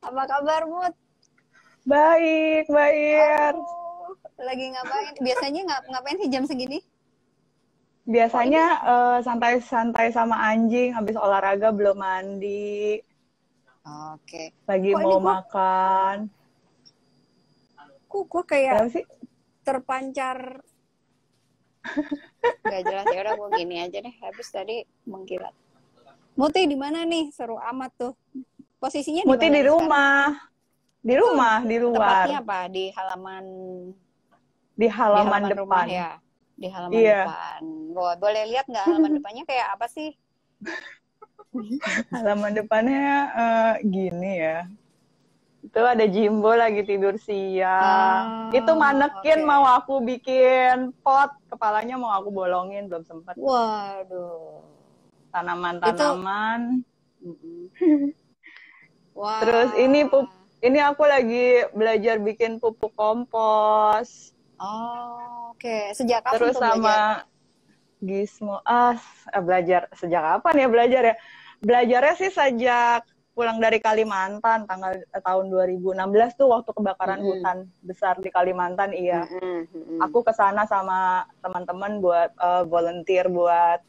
Apa kabar, Mut? Baik, Mbak Ir. Aduh, lagi ngapain? Biasanya ngapain sih jam segini? Kok ini? Biasanya santai-santai sama anjing, habis olahraga belum mandi, Oke. lagi Kok ini mau gua makan. gua kayak Kenapa sih? terpancar nggak jelas ya udah gua gini aja deh. Habis tadi mengkilat. Muti di mana nih? Seru amat tuh. Posisinya di Muti mana di nih sekarang? rumah, di Itu rumah, di luar, tepatnya apa? di Di halaman halaman rumah depan. ya. Di halaman Iya, depan. Wah, boleh lihat nggak halaman depannya kayak apa sih? halaman depannya gini ya. Itu ada Jimbo lagi tidur siang. Itu Ah, manekin oke. mau aku bikin pot, kepalanya mau aku bolongin, belum sempet. Waduh. Itu Tanaman-tanaman. mm-mm. Terus Wah. ini aku lagi belajar bikin pupuk kompos. Oh, oke. Sejak kapan Terus tuh belajar? sama Gizmo. Belajar sejak kapan ya belajar ya? Belajarnya sih sejak pulang dari Kalimantan tahun 2016 tuh waktu kebakaran Mm-mm. hutan besar di Kalimantan. Iya, Mm-mm. Mm-mm. aku kesana sama teman-teman buat volunteer buat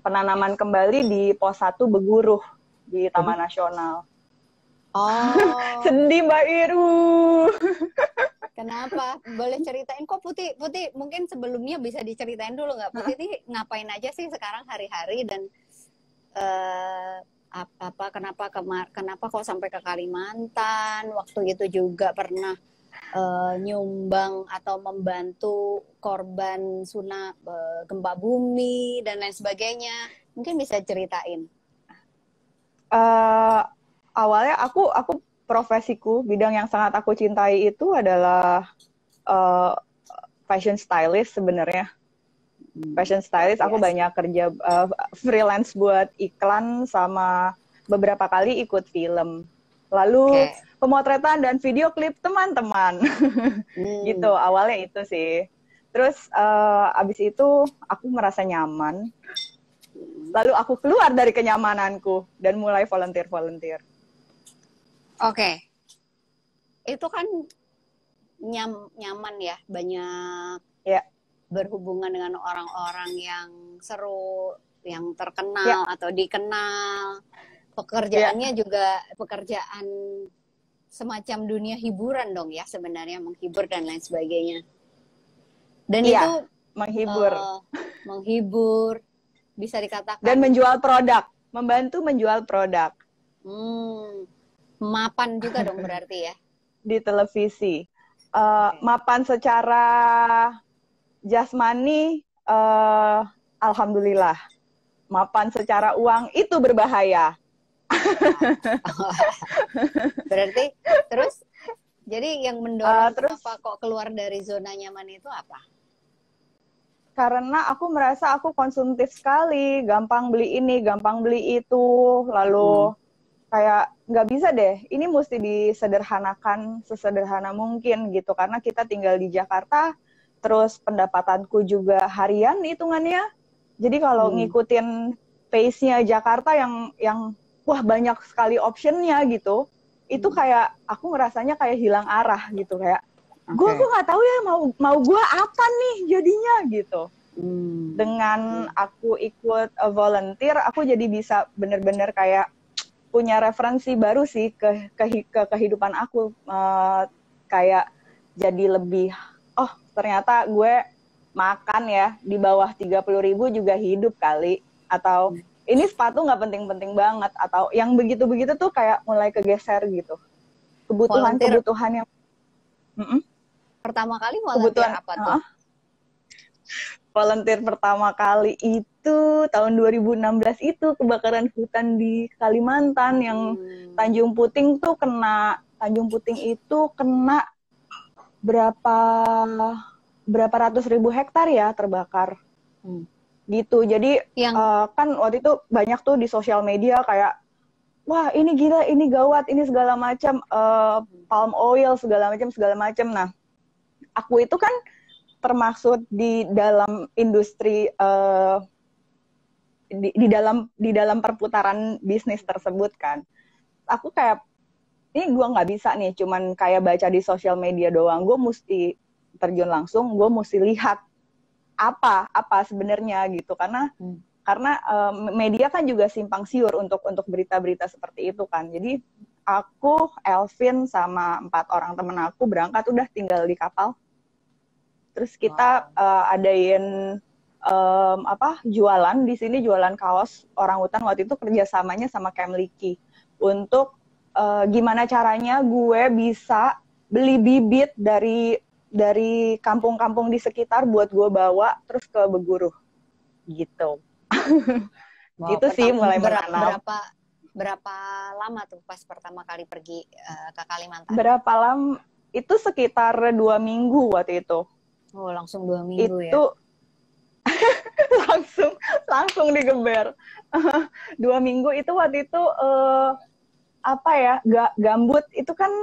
penanaman kembali di pos 1 Beguruh di Waduh. Taman Nasional. Oh, Sedih Mbak Iru. kenapa? Boleh ceritain kok Putih. Putih mungkin sebelumnya bisa diceritain dulu nggak? Putih ini ngapain aja sih sekarang hari-hari dan eh, kenapa kok sampai ke Kalimantan? Waktu itu juga pernah nyumbang atau membantu korban gempa bumi dan lain sebagainya. Mungkin bisa ceritain. uh, Awalnya aku profesiku bidang yang sangat aku cintai itu adalah uh, fashion stylist sebenarnya. Fashion Luar stylist aku biasa. banyak kerja freelance buat iklan sama beberapa kali ikut film. Lalu Oke. pemotretan dan video klip teman-teman. Gitu Hmm. awalnya itu sih. Terus abis itu aku merasa nyaman. Lalu aku keluar dari kenyamananku dan mulai volunteer. Oke. Itu kan nyaman ya, banyak Ya, berhubungan dengan orang-orang yang seru, yang ya, terkenal atau dikenal. ya. Pekerjaannya juga pekerjaan semacam dunia hiburan dong ya sebenarnya, menghibur dan lain sebagainya. Dan Iya, itu menghibur eh, menghibur, bisa dan dikatakan menjual produk, membantu menjual produk hmm, mapan juga dong berarti ya. di televisi. Oke. Mapan secara jasmani, alhamdulillah. Mapan secara uang itu berbahaya. Wow. Berarti terus jadi yang mendorong Terus kenapa kok keluar dari zona nyaman itu apa? karena aku merasa aku konsumtif sekali, gampang beli ini, gampang beli itu, Mm-mm. lalu kayak nggak bisa deh, ini mesti disederhanakan sesederhana mungkin gitu, karena kita tinggal di Jakarta, terus pendapatanku juga harian hitungannya, jadi kalau Hmm. ngikutin pace-nya Jakarta yang wah banyak sekali option-nya gitu, itu Hmm. kayak aku ngerasanya kayak hilang arah gitu, kayak gue Oke. nggak tahu ya mau gue apa nih jadinya gitu. Hmm. Dengan aku ikut volunteer, aku jadi bisa bener-bener kayak punya referensi baru sih ke kehidupan aku, kayak jadi lebih oh ternyata gue makan ya di bawah 30.000 juga hidup kali, atau ini sepatu nggak penting-penting banget, atau yang begitu-begitu tuh kayak mulai kegeser gitu, Volunteer kebutuhan yang pertama kali volunteer kebutuhan apa tuh? volunteer pertama kali itu tahun 2016, itu kebakaran hutan di Kalimantan yang Hmm. Tanjung Puting itu kena berapa berapa ratus ribu hektar ya terbakar Hmm. gitu. Jadi Yang kan waktu itu banyak tuh di sosial media kayak wah ini gila, ini gawat, ini segala macam, palm oil segala macam. Nah, aku itu kan termasuk di dalam industri, di dalam perputaran bisnis tersebut kan. Aku kayak ini gue nggak bisa nih cuman kayak baca di sosial media doang, gue mesti terjun langsung, gue mesti lihat apa sebenarnya gitu, karena media kan juga simpang siur untuk berita-berita seperti itu kan. Jadi aku, Elvin sama 4 orang temen aku berangkat, udah tinggal di kapal. Terus kita adain jualan di sini, jualan kaos orangutan. Waktu itu kerjasamanya sama Kemliki untuk gimana caranya gue bisa beli bibit dari kampung-kampung di sekitar buat gue bawa terus ke Beguruh gitu. Itu sih mulai menanam. Berapa lama tuh pas pertama kali pergi ke Kalimantan? Berapa lama? Itu sekitar 2 minggu waktu itu. Oh, langsung 2 minggu itu, ya? langsung digeber. 2 minggu itu waktu itu gambut itu kan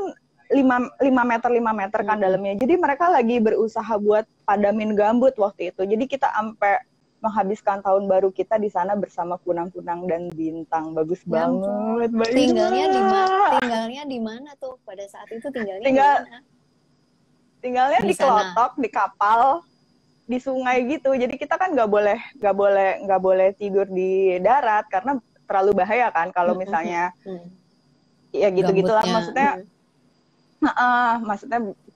5 meter kan dalamnya. Jadi mereka lagi berusaha buat padamin gambut waktu itu. Jadi kita sampai menghabiskan tahun baru kita di sana bersama kunang-kunang dan bintang. Bagus banget. Tinggalnya di mana tuh pada saat itu? Tinggalnya di mana? Tinggalnya di Klotok, di kapal, di sungai gitu. Jadi kita kan nggak boleh tidur di darat karena terlalu bahaya kan kalau misalnya ya gitu-gitulah. Maksudnya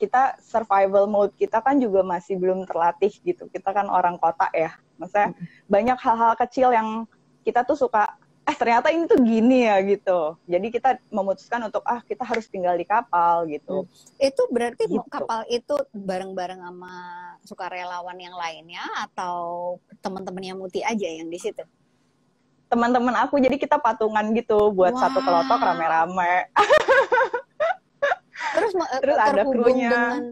kita survival mode kita kan juga masih belum terlatih gitu. Kita kan orang kota ya. Maksudnya banyak hal-hal kecil yang kita tuh suka ternyata ini tuh gini ya gitu. Jadi kita memutuskan untuk kita harus tinggal di kapal gitu. Itu berarti gitu. Kapal itu bareng-bareng sama sukarelawan yang lainnya atau teman-temannya Muti aja yang di situ? Teman-teman aku, jadi kita patungan gitu buat satu kelotok rame-rame. Terus ada krunya.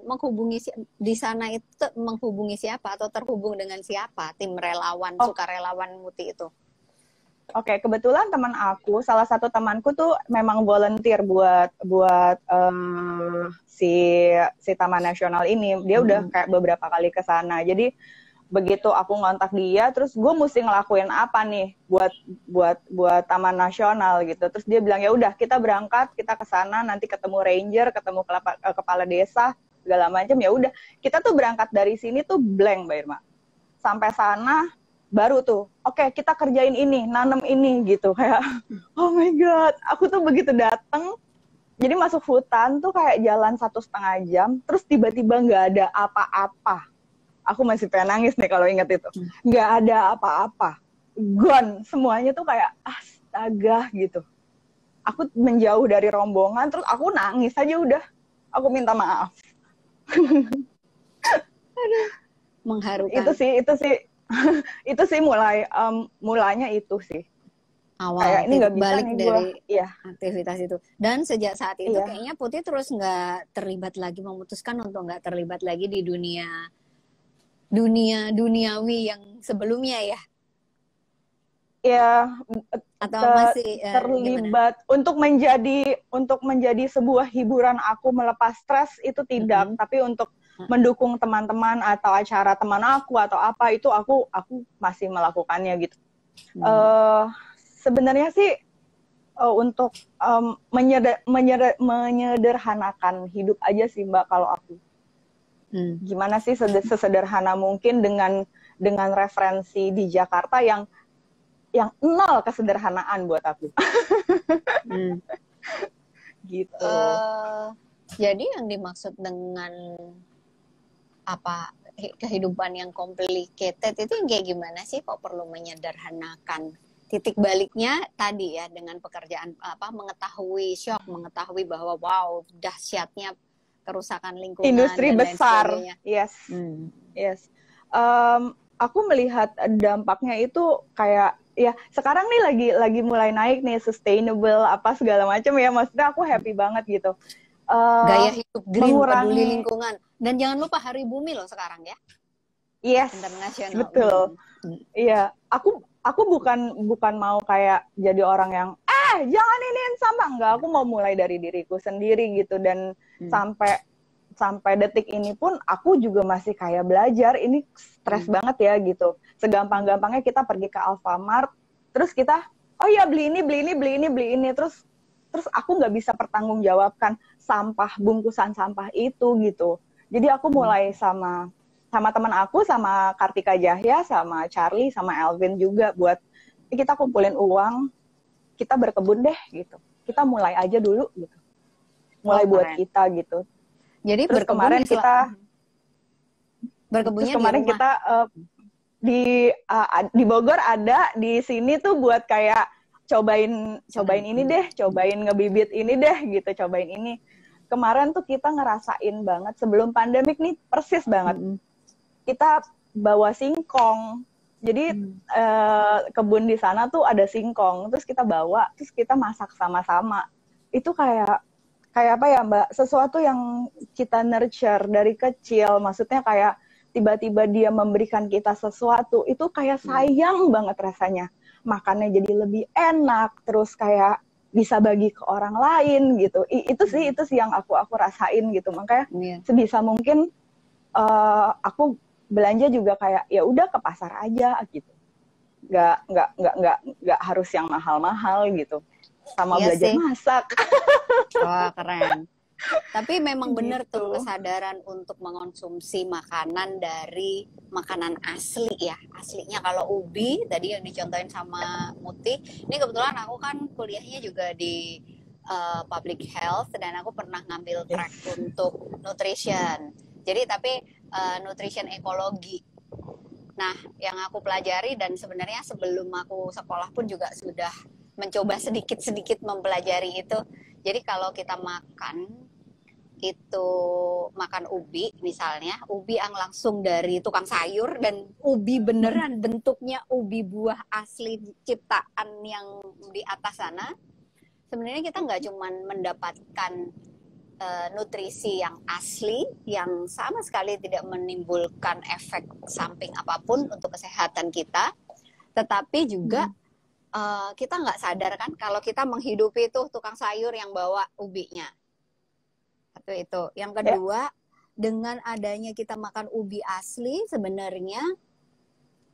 Menghubungi di sana itu menghubungi siapa atau terhubung dengan siapa tim relawan sukarelawan Muti itu? Oke, kebetulan teman aku, salah satu temanku tuh memang volunteer buat si Taman Nasional ini. Dia udah kayak beberapa kali ke sana. Jadi begitu aku ngontak dia, terus gue mesti ngelakuin apa nih buat Taman Nasional gitu. Terus dia bilang ya udah kita berangkat, kita ke sana, nanti ketemu ranger, ketemu kepala desa, segala macam. Ya udah, kita tuh berangkat dari sini tuh blank, Mbak Irma. Sampai sana baru tuh, oke, kita kerjain ini, nanam ini gitu, kayak oh my god, aku tuh begitu datang, jadi masuk hutan tuh kayak jalan 1,5 jam, terus tiba-tiba nggak ada apa-apa. Aku masih pengen nangis nih kalau inget itu, nggak ada apa-apa, gone, semuanya tuh kayak astaga gitu. Aku menjauh dari rombongan, terus aku nangis aja udah, aku minta maaf. Mengharukan. Itu sih mulanya itu sih. Awal ini nggak bisa balik nih dari aktivitas itu. Dan sejak saat itu kayaknya Putih terus nggak terlibat lagi, memutuskan untuk nggak terlibat lagi di duniawi yang sebelumnya ya. Ya, atau masih terlibat untuk menjadi sebuah hiburan aku melepas stres itu tidak, tapi untuk mendukung teman-teman atau acara teman aku atau apa itu aku masih melakukannya gitu. Sebenarnya sih untuk menyederhanakan hidup aja sih Mbak kalau aku. Gimana sih sesederhana mungkin dengan referensi di Jakarta yang nol kesederhanaan buat aku. Gitu. Jadi yang dimaksud dengan kehidupan yang complicated itu yang kayak gimana sih? Kok perlu menyederhanakan? Titik baliknya tadi ya dengan pekerjaan mengetahui mengetahui bahwa wow dahsyatnya kerusakan lingkungan industri dan besar. lain sebagainya. Yes. Aku melihat dampaknya itu kayak ya sekarang nih lagi mulai naik nih sustainable apa segala macam ya, maksudnya aku happy banget gitu. Gaya hidup green, peduli lingkungan, dan jangan lupa Hari Bumi loh sekarang ya. Yes, internasional. Betul. Iya, aku bukan mau kayak jadi orang yang jangan iniin sampah, enggak, aku mau mulai dari diriku sendiri gitu, dan sampai detik ini pun aku juga masih kayak belajar, ini stres banget ya gitu. Segampang-gampangnya kita pergi ke Alfamart, terus kita beli ini, terus terus aku nggak bisa pertanggungjawabkan bungkusan sampah itu gitu. Jadi aku mulai sama teman aku, sama Kartika Jahya, sama Charlie, sama Elvin juga buat kita kumpulin uang, kita berkebun deh gitu. Kita mulai aja dulu gitu. Mulai buat kita gitu. Jadi terus kemarin berkebunnya terus kemarin di rumah. Kita di Bogor ada, di sini tuh buat kayak cobain ini deh, cobain ngebibit ini deh gitu, cobain ini. Kemarin tuh kita ngerasain banget sebelum pandemik nih, persis banget. Kita bawa singkong. Jadi kebun di sana tuh ada singkong, terus kita bawa, terus kita masak sama-sama. Itu kayak apa ya Mbak, sesuatu yang kita nurture dari kecil, maksudnya kayak tiba-tiba dia memberikan kita sesuatu, itu kayak sayang banget rasanya. Makannya jadi lebih enak, terus kayak bisa bagi ke orang lain gitu. Itu sih yang aku rasain gitu. Makanya sebisa mungkin aku belanja juga kayak ya udah ke pasar aja gitu. Nggak harus yang mahal-mahal gitu. Sama belajar masak. Wah, keren. Tapi memang benar tuh kesadaran untuk mengonsumsi makanan dari makanan asli ya. Aslinya kalau ubi tadi yang dicontohin sama Muti, ini kebetulan aku kan kuliahnya juga di public health dan aku pernah ngambil track untuk nutrition. Jadi tapi nutrition ekologi. Nah, yang aku pelajari dan sebenarnya sebelum aku sekolah pun juga sudah mencoba sedikit-sedikit mempelajari itu. Jadi kalau kita makan ubi misalnya, ubi yang langsung dari tukang sayur dan ubi beneran bentuknya ubi buah asli ciptaan yang di atas sana, sebenarnya kita nggak cuma mendapatkan nutrisi yang asli yang sama sekali tidak menimbulkan efek samping apapun untuk kesehatan kita, tetapi juga kita nggak sadar kan kalau kita menghidupi tuh tukang sayur yang bawa ubinya. Itu. Yang kedua, dengan adanya kita makan ubi asli, sebenarnya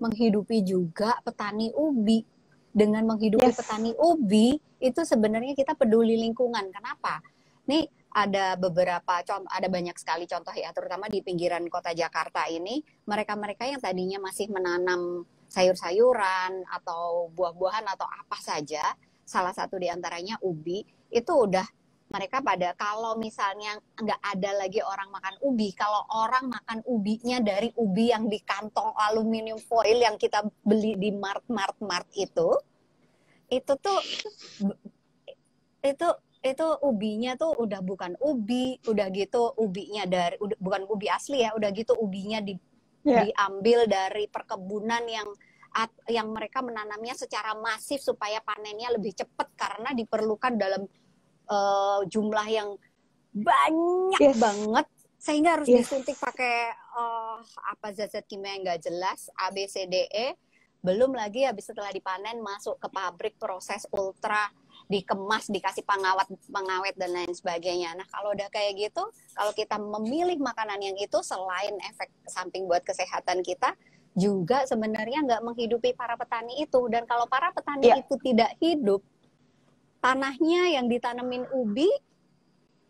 menghidupi juga petani ubi. Dengan menghidupi petani ubi, itu sebenarnya kita peduli lingkungan. Kenapa? Nih ada ada banyak sekali contoh ya, terutama di pinggiran kota Jakarta ini, mereka-mereka yang tadinya masih menanam sayur-sayuran atau buah-buahan atau apa saja, salah satu di antaranya ubi, itu udah mereka kalau misalnya nggak ada lagi orang makan ubi, kalau orang makan ubinya dari ubi yang di kantong aluminium foil yang kita beli di mart itu ubinya tuh udah bukan ubi, udah gitu ubinya bukan ubi asli ya, udah gitu ubinya diambil dari perkebunan yang mereka menanamnya secara masif supaya panennya lebih cepat karena diperlukan dalam jumlah yang banyak banget sehingga harus disuntik pakai zat-zat kimia yang nggak jelas A B C D E, belum lagi habis setelah dipanen masuk ke pabrik proses ultra, dikemas, dikasih pengawet dan lain sebagainya. Nah kalau udah kayak gitu, kalau kita memilih makanan yang itu, selain efek samping buat kesehatan kita, juga sebenarnya nggak menghidupi para petani itu. Dan kalau para petani itu tidak hidup, tanahnya yang ditanemin ubi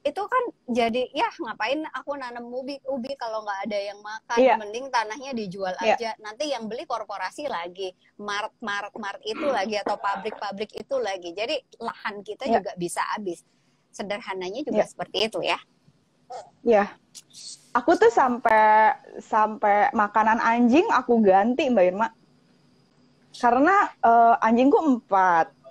itu kan jadi ya ngapain aku nanam ubi kalau nggak ada yang makan, mending tanahnya dijual aja, nanti yang beli korporasi lagi, mart itu lagi atau pabrik itu lagi, jadi lahan kita juga bisa habis. Sederhananya juga seperti itu ya. Aku tuh sampai makanan anjing aku ganti Mbak Irma karena anjingku 4.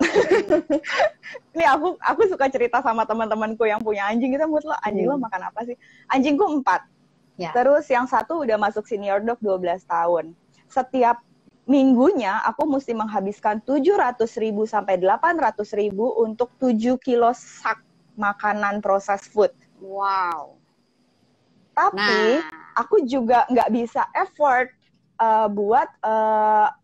Ini aku suka cerita sama teman-temanku yang punya anjing, gitu, menurut lo anjing lo makan apa sih? Anjingku 4. Terus yang satu udah masuk senior dog 12 tahun. Setiap minggunya aku mesti menghabiskan 700.000 sampai 800.000 untuk 7 kilo sak makanan processed food. Wow. Tapi aku juga nggak bisa effort buat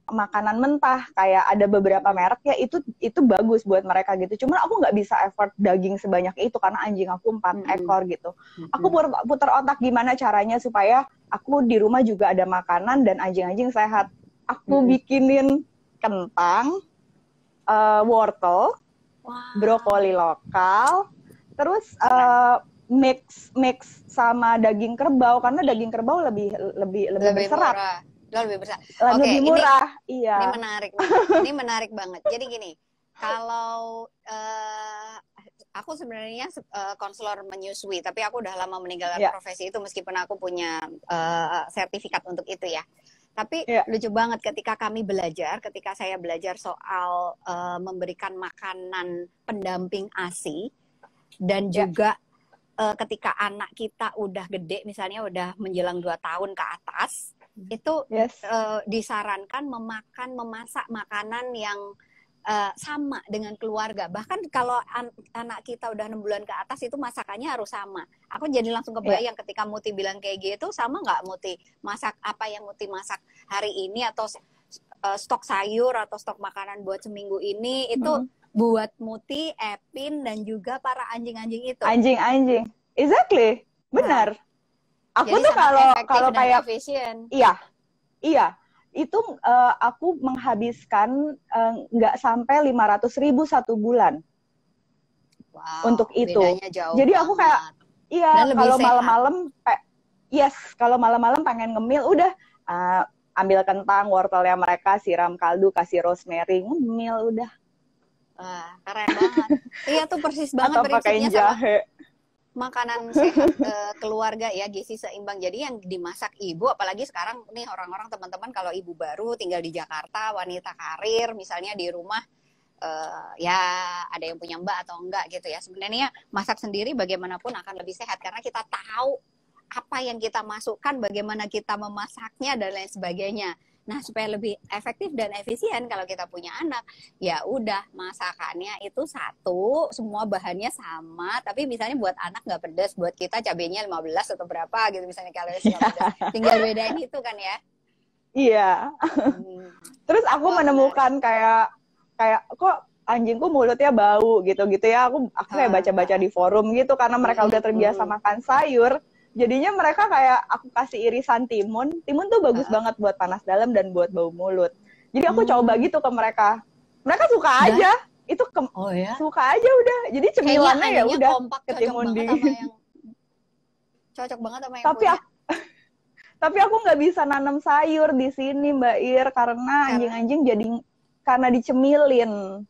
makanan mentah, kayak ada beberapa merek ya itu bagus buat mereka gitu. Cuman aku nggak bisa effort daging sebanyak itu karena anjing aku 4 ekor gitu. Aku putar otak gimana caranya supaya aku di rumah juga ada makanan dan anjing-anjing sehat. Aku bikinin kentang, wortel, Wow. brokoli lokal, terus mix sama daging kerbau karena daging kerbau lebih Lebih berserat, murah. Lebih besar. Oke, lebih murah. ini Iya. menarik nih. Ini menarik banget. Jadi gini, kalau aku sebenarnya konselor menyusui, tapi aku udah lama meninggalkan Ya, profesi itu meskipun aku punya sertifikat untuk itu ya. Tapi ya, lucu banget ketika saya belajar soal memberikan makanan pendamping ASI dan ya. juga ketika anak kita udah gede, misalnya udah menjelang 2 tahun ke atas, itu Yes. disarankan memasak makanan yang sama dengan keluarga. Bahkan kalau anak kita udah 6 bulan ke atas itu masakannya harus sama. Aku jadi langsung Ya. kebayang ketika Muti bilang kayak gitu, sama nggak Muti? Masak apa yang Muti masak hari ini atau stok sayur atau stok makanan buat seminggu ini itu buat Muti, Epin, dan juga para anjing-anjing itu. Anjing-anjing. Exactly. Benar. Aku Jadi tuh sangat efektif kalau dan kayak efisien. iya. Itu aku menghabiskan nggak sampai 500.000 satu bulan Wow, untuk itu. bedanya jauh Jadi banget. aku kayak Dan lebih kalau sehat. malam-malam kalau malam-malam pengen ngemil udah ambil kentang, wortelnya mereka, siram kaldu, kasih rosemary, ngemil udah. Wah, keren banget. Iya tuh persis banget Atau pakein prinsipnya sama jahe. makanan sehat keluarga ya, gizi seimbang. Jadi yang dimasak ibu, apalagi sekarang nih orang-orang teman-teman kalau ibu baru tinggal di Jakarta, wanita karir misalnya di rumah ya ada yang punya mbak atau enggak gitu ya. Sebenarnya masak sendiri bagaimanapun akan lebih sehat karena kita tahu apa yang kita masukkan, bagaimana kita memasaknya dan lain sebagainya. Nah, supaya lebih efektif dan efisien kalau kita punya anak, ya udah masakannya itu satu, semua bahannya sama, tapi misalnya buat anak nggak pedas, buat kita cabenya 15 atau berapa gitu misalnya kalau nggak pedas. Tinggal bedain itu kan ya. Iya. Terus aku Wah, menemukan kayak kok anjingku mulutnya bau gitu-gitu ya. Aku kayak baca-baca di forum gitu karena mereka udah terbiasa makan sayur. Jadinya mereka kayak aku kasih irisan timun. Timun tuh bagus banget buat panas dalam dan buat bau mulut. Jadi aku coba gitu ke mereka. Mereka suka aja. Itu suka aja udah. Jadi cemilannya ya udah ketimun dingin. Cocok banget sama yang punya. Tapi aku nggak bisa nanam sayur di sini Mbak Ir karena anjing-anjing jadi karena dicemilin.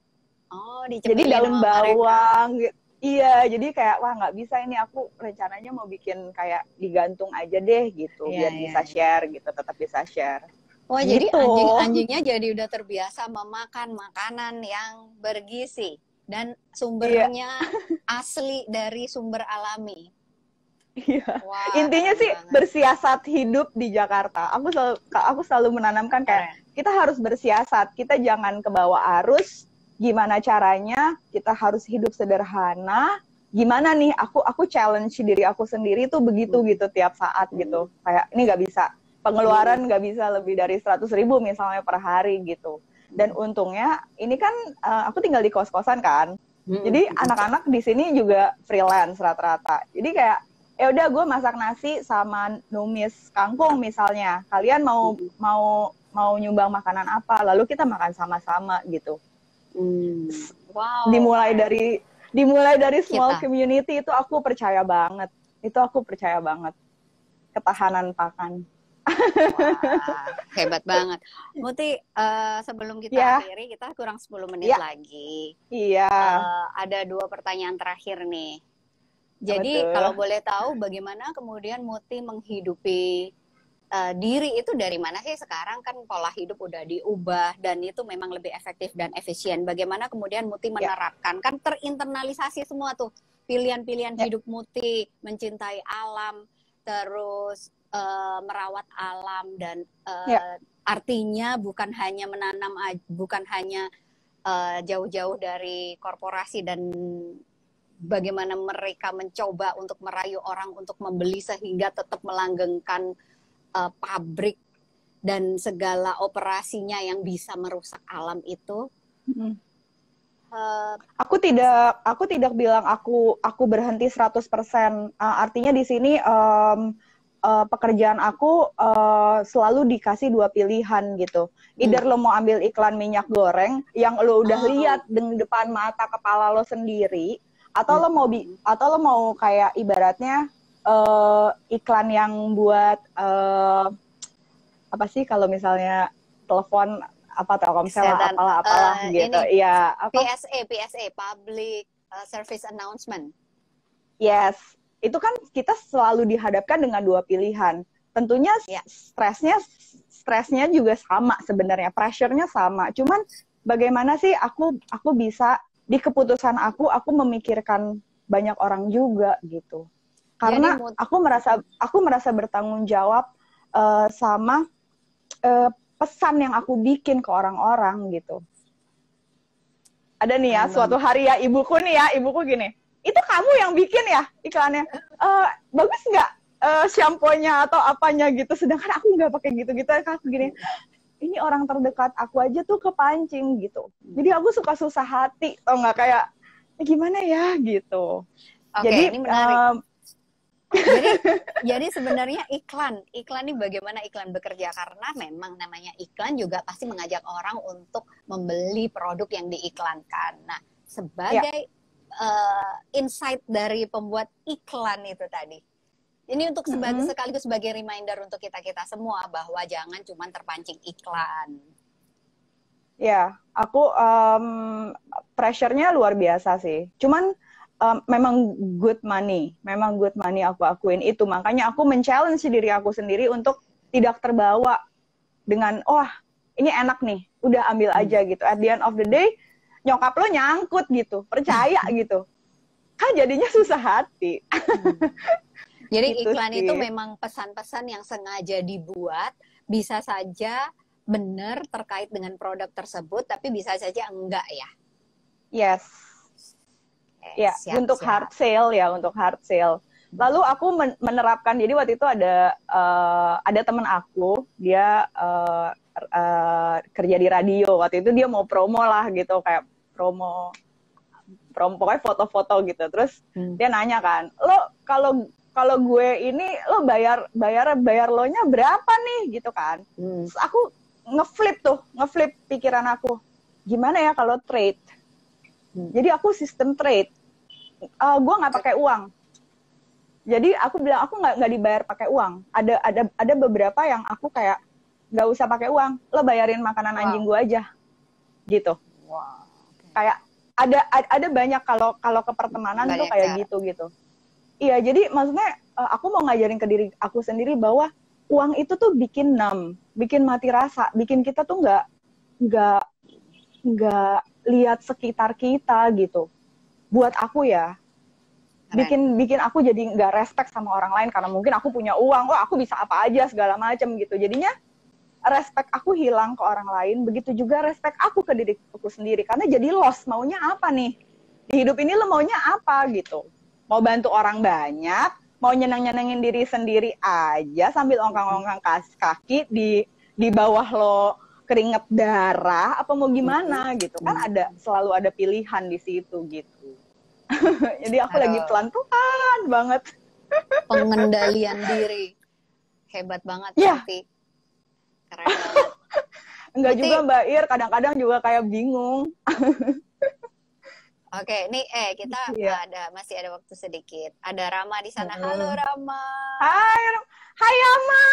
Oh, jadi dicemilin daun sama bawang gitu. Iya, jadi kayak wah nggak bisa ini, aku rencananya mau bikin kayak digantung aja deh gitu biar bisa share gitu, tetap bisa share. Wah, gitu. jadi anjing-anjingnya jadi udah terbiasa memakan makanan yang bergizi dan sumbernya asli dari sumber alami. Iya. Wah, Intinya sih banget. bersiasat hidup di Jakarta. Aku selalu menanamkan kayak kita harus bersiasat, kita jangan kebawa arus. Gimana caranya kita harus hidup sederhana, gimana nih aku challenge diri aku sendiri tuh begitu gitu tiap saat gitu, kayak ini nggak bisa pengeluaran nggak bisa lebih dari 100.000 misalnya per hari gitu. Dan untungnya ini kan aku tinggal di kos-kosan kan, jadi anak-anak di sini juga freelance rata-rata, jadi kayak ya udah gue masak nasi sama numis kangkung misalnya, kalian mau nyumbang makanan apa, lalu kita makan sama-sama gitu. Wow. Dimulai dari small community itu aku percaya banget. Ketahanan pakan. Wah, hebat banget. Muti, sebelum kita akhiri, kita kurang 10 menit lagi. Iya. Ada 2 pertanyaan terakhir nih. Jadi kalau boleh tahu bagaimana kemudian Muti menghidupi diri itu dari mana sih? Sekarang kan pola hidup udah diubah dan itu memang lebih efektif dan efisien. Bagaimana kemudian Muti menerapkan? Kan terinternalisasi semua tuh pilihan-pilihan hidup Muti, mencintai alam, terus merawat alam dan artinya bukan hanya menanam, bukan hanya jauh-jauh dari korporasi dan bagaimana mereka mencoba untuk merayu orang untuk membeli sehingga tetap melanggengkan pabrik dan segala operasinya yang bisa merusak alam itu. Aku tidak bilang aku berhenti 100%. Artinya di sini pekerjaan aku selalu dikasih dua pilihan gitu. Either lo mau ambil iklan minyak goreng yang lo udah lihat dengan depan mata kepala lo sendiri, atau lo mau kayak ibaratnya iklan yang buat apa sih kalau misalnya telepon apa atau kalau misalnya apalah gitu ini, ya apa PSA public service announcement. Yes, itu kan kita selalu dihadapkan dengan dua pilihan. Tentunya stresnya juga sama sebenarnya, pressure-nya sama. Cuman bagaimana sih aku bisa di keputusan aku memikirkan banyak orang juga gitu. Karena aku merasa bertanggung jawab sama pesan yang aku bikin ke orang-orang gitu. Ada nih ya, suatu hari ya ibuku gini, itu kamu yang bikin ya iklannya, bagus nggak shampoo-nya atau apanya gitu, sedangkan aku nggak pakai gitu-gitu. Aku gini, ini orang terdekat aku aja tuh kepancing gitu. Jadi aku suka susah hati, tau nggak, kayak gimana ya gitu. Jadi ini menarik. Jadi sebenarnya iklan ini bagaimana iklan bekerja, karena memang namanya iklan juga pasti mengajak orang untuk membeli produk yang diiklankan. Nah, sebagai insight dari pembuat iklan itu tadi, ini untuk sekaligus sebagai reminder untuk kita semua bahwa jangan cuma terpancing iklan. Ya, aku pressure-nya luar biasa sih. Cuman memang good money aku akuin itu. Makanya aku men-challenge diri aku sendiri untuk tidak terbawa dengan ini enak nih, udah ambil aja gitu. At the end of the day nyokap lo nyangkut gitu, percaya gitu, kan jadinya susah hati. Jadi gitu iklan sih. Itu memang pesan-pesan yang sengaja dibuat, bisa saja benar terkait dengan produk tersebut, tapi bisa saja enggak ya. Yes. Ya, untuk hard sale. Lalu aku menerapkan, jadi waktu itu ada teman aku, dia kerja di radio. Waktu itu dia mau promo lah gitu, kayak promo pokoknya foto-foto gitu. Terus dia nanya kan, lo kalau gue ini lo bayar lo nya berapa nih gitu kan. Terus aku ngeflip pikiran aku, gimana ya kalau trade. Jadi aku sistem trade, gue nggak pakai uang. Jadi aku bilang aku nggak dibayar pakai uang. Ada beberapa yang aku kayak nggak usah pakai uang, lo bayarin makanan anjing gue aja, gitu. Wow. Kayak ada banyak kalau ke pertemanan banyak tuh kayak gitu. Iya, jadi maksudnya aku mau ngajarin ke diri aku sendiri bahwa uang itu tuh bikin numb, bikin mati rasa, bikin kita tuh nggak lihat sekitar kita gitu. Buat aku ya, bikin aku jadi nggak respect sama orang lain karena mungkin aku punya uang, aku bisa apa aja segala macam gitu. Jadinya respect aku hilang ke orang lain, begitu juga respect aku ke diri aku sendiri, karena jadi lost, maunya apa nih di hidup ini, lo maunya apa gitu. Mau bantu orang banyak, mau nyenengin diri sendiri aja sambil ongkang-ongkang kaki di bawah lo keringet darah, apa mau gimana gitu kan. Selalu ada pilihan di situ gitu. Jadi aku lagi pelan-pelan banget pengendalian diri, hebat banget Cantik. Keren banget. Enggak juga Mbak Ir, kadang-kadang juga kayak bingung. Oke, nih kita masih ada waktu sedikit. Ada Rama di sana. Halo Rama. Hai Rama.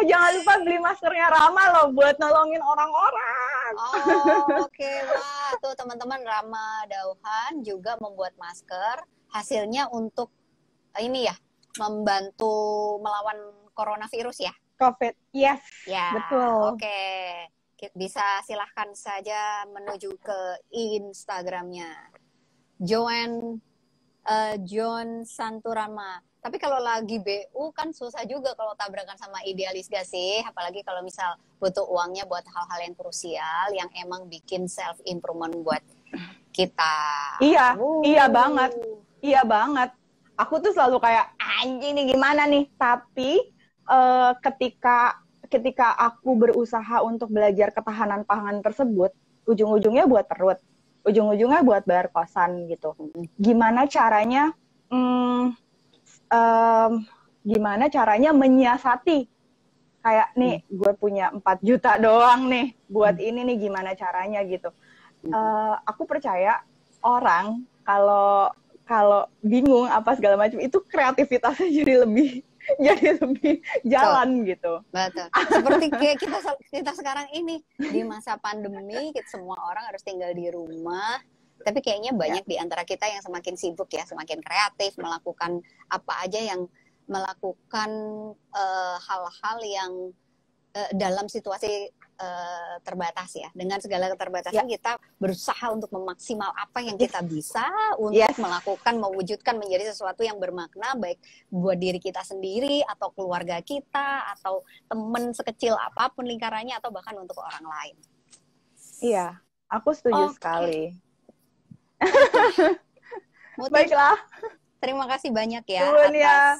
Jangan lupa beli maskernya Rama loh buat nolongin orang-orang. Oke. Wah, tuh teman-teman, Rama Dauhan juga membuat masker. Hasilnya untuk ini ya, membantu melawan coronavirus ya. COVID, yes. Ya, betul. Oke. Bisa silahkan saja menuju ke Instagramnya. John Santurama. Tapi kalau lagi BU kan susah juga kalau tabrakan sama idealis gak sih? Apalagi kalau misal butuh uangnya buat hal-hal yang krusial, yang emang bikin self improvement buat kita. Iya banget. Aku tuh selalu kayak anjing nih gimana nih. Tapi ketika aku berusaha untuk belajar ketahanan pangan tersebut, ujung-ujungnya buat perut. Ujung-ujungnya buat bayar kosan gitu. Gimana caranya gimana caranya menyiasati. Kayak nih, gue punya 4 juta doang nih, buat ini nih gimana caranya gitu. Aku percaya orang kalau bingung apa segala macam itu kreativitasnya jadi lebih jalan gitu. Betul. Seperti kayak kita sekarang ini di masa pandemi, semua orang harus tinggal di rumah. Tapi kayaknya banyak di antara kita yang semakin sibuk ya, semakin kreatif, melakukan apa aja yang melakukan hal-hal yang dalam situasi terbatas ya. Dengan segala keterbatasan kita berusaha untuk memaksimal apa yang kita bisa untuk melakukan, mewujudkan menjadi sesuatu yang bermakna baik buat diri kita sendiri atau keluarga kita atau teman sekecil apapun lingkarannya atau bahkan untuk orang lain. Iya, aku setuju sekali. Baiklah. Terima kasih banyak ya atas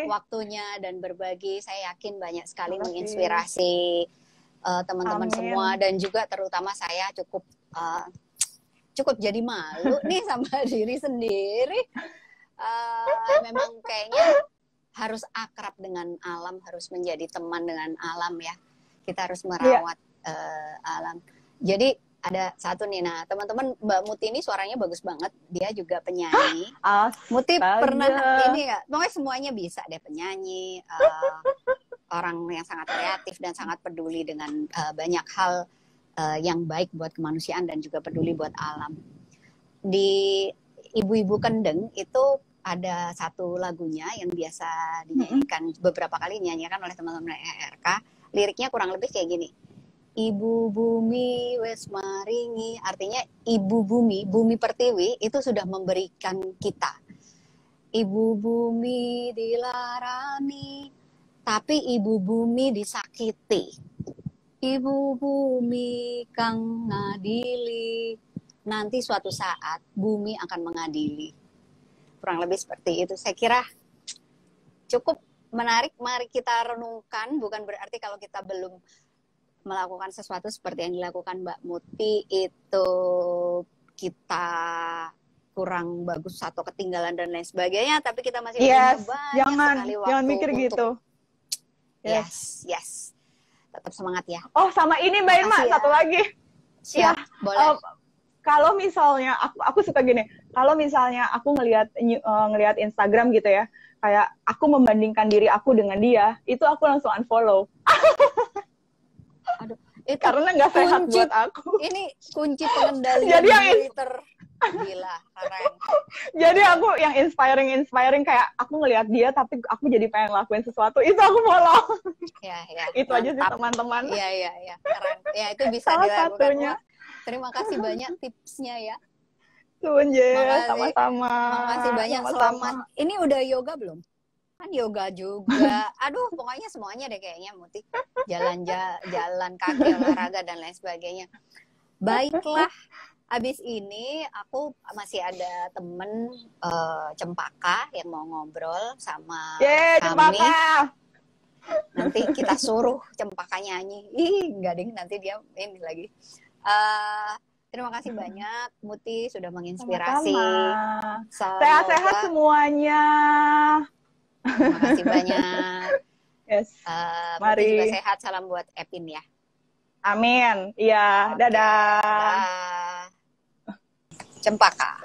waktunya dan berbagi. Saya yakin banyak sekali menginspirasi teman-teman semua dan juga terutama saya cukup jadi malu nih sama diri sendiri. Memang kayaknya harus akrab dengan alam, harus menjadi teman dengan alam ya. Kita harus merawat alam. Jadi ada satu nih, nah teman-teman, Mbak Muti ini suaranya bagus banget, dia juga penyanyi. Muti pernah ini ya, pokoknya semuanya bisa deh, penyanyi, orang yang sangat kreatif dan sangat peduli dengan banyak hal yang baik buat kemanusiaan dan juga peduli buat alam. Di Ibu-Ibu Kendeng itu ada satu lagunya yang biasa dinyanyikan beberapa kali dinyanyikan oleh teman-teman ERK. Liriknya kurang lebih kayak gini. Ibu bumi wes maringi, artinya ibu bumi, bumi pertiwi itu sudah memberikan kita. Ibu bumi dilarani, tapi ibu bumi disakiti. Ibu bumi kang ngadili, nanti suatu saat bumi akan mengadili. Kurang lebih seperti itu. Saya kira cukup menarik, mari kita renungkan, bukan berarti kalau kita belum melakukan sesuatu seperti yang dilakukan Mbak Muti itu kita kurang bagus atau ketinggalan dan lain sebagainya, tapi kita masih punya banyak sekali waktu. Jangan mikir gitu. Yes. Tetap semangat ya. Oh, sama ini Mbak Irma, satu lagi. Siap, boleh. Kalau misalnya aku suka gini, kalau misalnya aku ngelihat Instagram gitu ya, kayak aku membandingkan diri aku dengan dia, itu aku langsung unfollow. Aduh, itu karena nggak sehat buat aku. Ini kunci pengendalian diri gila, keren. Jadi aku yang inspiring kayak aku ngelihat dia tapi aku jadi pengen lakuin sesuatu, itu aku follow. Ya. Itu mantap. Aja sih teman-teman. Iya, keren. Ya itu bisa salah dilakukan. Satunya. Terima kasih banyak tipsnya ya. Sama-sama. Makasih banyak, selamat. Ini udah yoga belum? Kan yoga juga. Aduh, pokoknya semuanya deh kayaknya Muti. Jalan kaki, olahraga dan lain sebagainya. Baiklah, habis ini aku masih ada temen Cempaka yang mau ngobrol sama kami. Cempaka. Nanti kita suruh Cempaka nyanyi. Enggak ding, nanti dia ini lagi. Terima kasih banyak Muti sudah menginspirasi. Sehat-sehat semuanya. Terima kasih banyak. Mari. Juga sehat, salam buat Epin ya. Amin. Iya, dadah. Cempaka.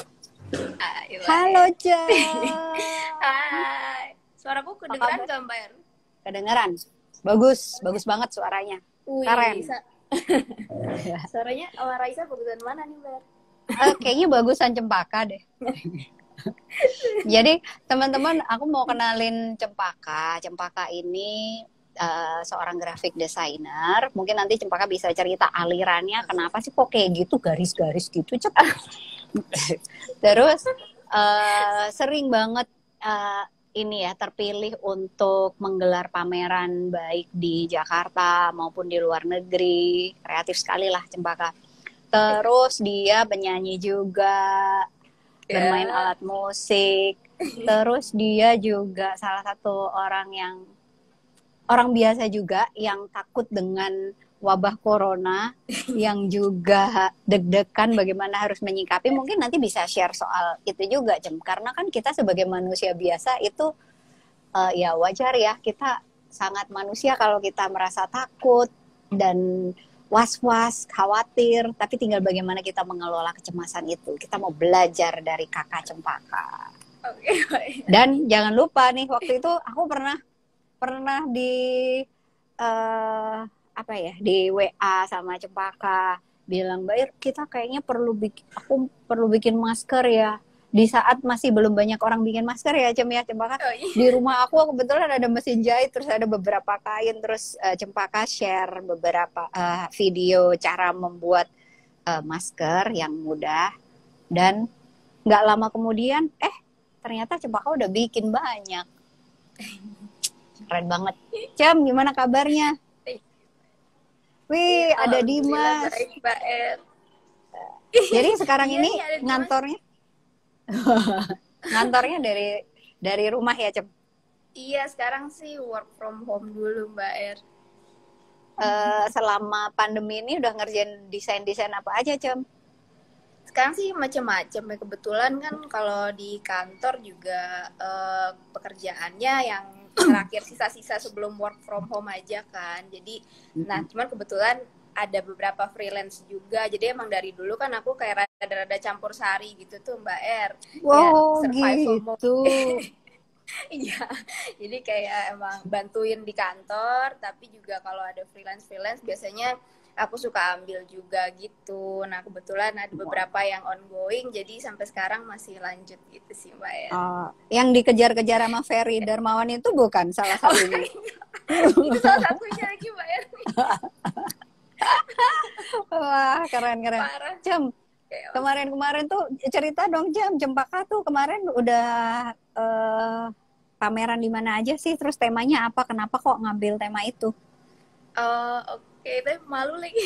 Halo, Cem. Hai. Suaraku kedengeran gak, Mbak Er? Kedengeran. Bagus banget suaranya. Keren. Suaranya sama Raisa bagusan mana nih, Mbak Er? Kayaknya bagusan Cempaka deh. Jadi teman-teman, aku mau kenalin Cempaka. Cempaka ini seorang graphic designer. Mungkin nanti Cempaka bisa cerita alirannya kenapa sih kok kayak gitu, garis-garis gitu cepat. Terus sering banget ini ya terpilih untuk menggelar pameran baik di Jakarta maupun di luar negeri. Kreatif sekali lah Cempaka. Terus dia penyanyi juga, bermain alat musik. Terus dia juga salah satu orang biasa juga yang takut dengan wabah corona, yang juga deg-degan bagaimana harus menyikapi. Mungkin nanti bisa share soal itu juga, Cem. Karena kan kita sebagai manusia biasa itu ya wajar ya, kita sangat manusia kalau kita merasa takut dan was-was, khawatir, tapi tinggal bagaimana kita mengelola kecemasan itu. Kita mau belajar dari kakak Cempaka. Oke, baik. Dan jangan lupa nih, waktu itu aku pernah di apa ya, di WA sama Cempaka bilang, Mbak Ir, kita kayaknya aku perlu bikin masker ya. Di saat masih belum banyak orang bikin masker ya, Cempaka. Oh, iya. Di rumah aku kebetulan ada mesin jahit, terus ada beberapa kain, terus Cempaka share beberapa video cara membuat masker yang mudah. Dan nggak lama kemudian, ternyata Cempaka udah bikin banyak. Keren banget. Cem, gimana kabarnya? Wih, ada Alhamdulillah Dimas. baik, Mbak Er. Jadi sekarang Iya ini nih, ada Dimas. ngantornya dari rumah ya, Cem? Iya, sekarang sih work from home dulu, Mbak Er. Selama pandemi ini udah ngerjain desain apa aja, Cem? Sekarang sih macam-macam ya. Kebetulan kan kalau di kantor juga pekerjaannya yang terakhir sisa-sisa sebelum work from home aja kan. Jadi, nah cuman kebetulan ada beberapa freelance juga. Jadi emang dari dulu kan aku kayak rada-rada campur sari gitu tuh, Mbak Er. Wow, Ya, survival mode. gitu. Iya, jadi kayak emang bantuin di kantor, tapi juga kalau ada freelance biasanya aku suka ambil juga gitu. Nah kebetulan ada beberapa yang ongoing, jadi sampai sekarang masih lanjut gitu sih Mbak ya. Yang dikejar-kejar sama Ferry Darmawan itu bukan salah satunya? Itu salah satunya lagi Mbak ya. Wah, keren. Parah. Cem, kemarin tuh cerita dong, Cempaka tuh kemarin udah pameran di mana aja sih? Terus temanya apa? Kenapa kok ngambil tema itu? Oke, tapi malu lagi.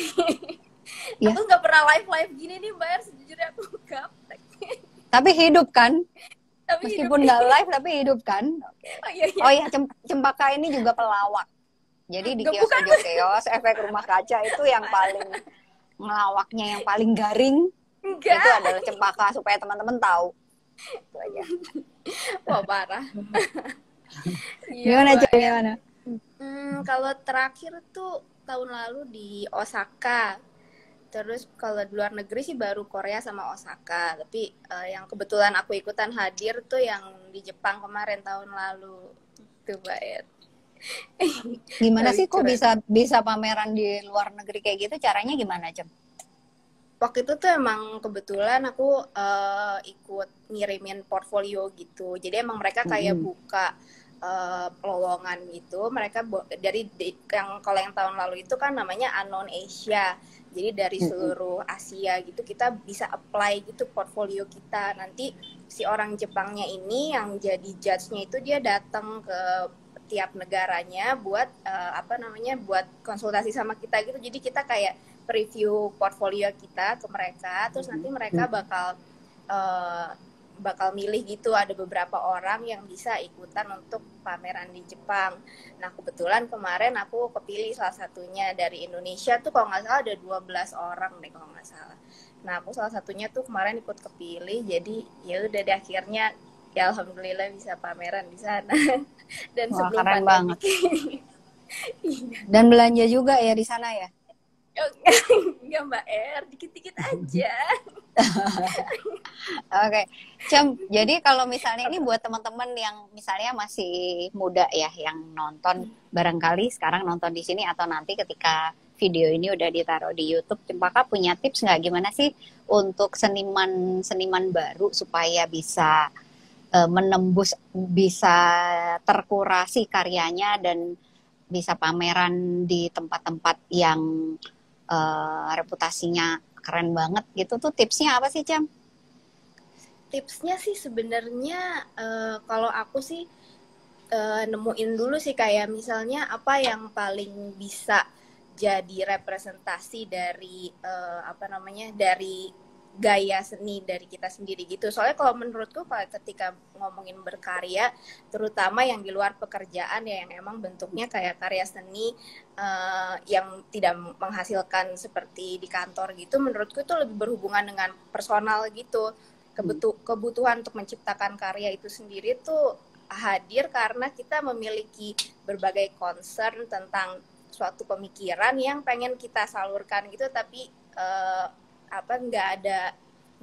Ya. Aku nggak pernah live gini nih Mbak Er, sejujurnya aku gaptek. Tapi hidup kan? Tapi meskipun nggak live tapi hidup kan? Okay. Oh iya, Cempaka ini juga pelawak. Jadi di kios efek rumah kaca itu yang paling ngelawaknya, yang paling garing. Enggak. Itu adalah Cempaka, supaya teman-teman tahu. Itu aja. Wah, parah. Gimana, Cem? Gimana? Kalau terakhir tuh tahun lalu di Osaka. Terus kalau di luar negeri sih baru Korea sama Osaka. Tapi yang kebetulan aku ikutan hadir tuh yang di Jepang kemarin tahun lalu. Tuh, Mbak. Gimana sih kok bisa pameran di luar negeri kayak gitu? Caranya gimana, Cem? Waktu itu tuh emang kebetulan aku ikut ngirimin portfolio gitu. Jadi emang mereka kayak buka lowongan gitu. Mereka dari kalau yang tahun lalu itu kan namanya Unknown Asia. Jadi dari seluruh Asia gitu kita bisa apply gitu portfolio kita. Nanti si orang Jepangnya ini yang jadi judge-nya itu dia datang ke tiap negaranya buat buat konsultasi sama kita gitu. Jadi kita kayak preview portfolio kita ke mereka, terus nanti mereka bakal milih gitu, ada beberapa orang yang bisa ikutan untuk pameran di Jepang. Nah kebetulan kemarin aku kepilih salah satunya dari Indonesia tuh kalau nggak salah ada 12 orang deh kalau nggak salah. Nah aku salah satunya tuh kemarin ikut kepilih, jadi ya udah deh akhirnya ya alhamdulillah bisa pameran di sana. Dan wah, sebelum keren pandemi banget. Dan belanja juga ya di sana ya? Enggak Mbak Er, dikit-dikit aja. Oke, Cem, jadi kalau misalnya ini buat teman-teman yang misalnya masih muda ya, yang nonton barangkali sekarang nonton di sini atau nanti ketika video ini udah ditaruh di YouTube, Cempaka punya tips nggak gimana sih untuk seniman baru supaya bisa menembus, bisa terkurasi karyanya dan bisa pameran di tempat-tempat yang reputasinya keren banget gitu, tuh tipsnya apa sih, Cem? Tipsnya sih sebenarnya kalau aku sih nemuin dulu sih kayak misalnya apa yang paling bisa jadi representasi dari dari gaya seni dari kita sendiri gitu. Soalnya kalau menurutku ketika ngomongin berkarya, terutama yang di luar pekerjaan ya, yang emang bentuknya kayak karya seni yang tidak menghasilkan seperti di kantor gitu, menurutku itu lebih berhubungan dengan personal gitu. Kebutuhan untuk menciptakan karya itu sendiri tuh hadir karena kita memiliki berbagai concern tentang suatu pemikiran yang pengen kita salurkan gitu, tapi nggak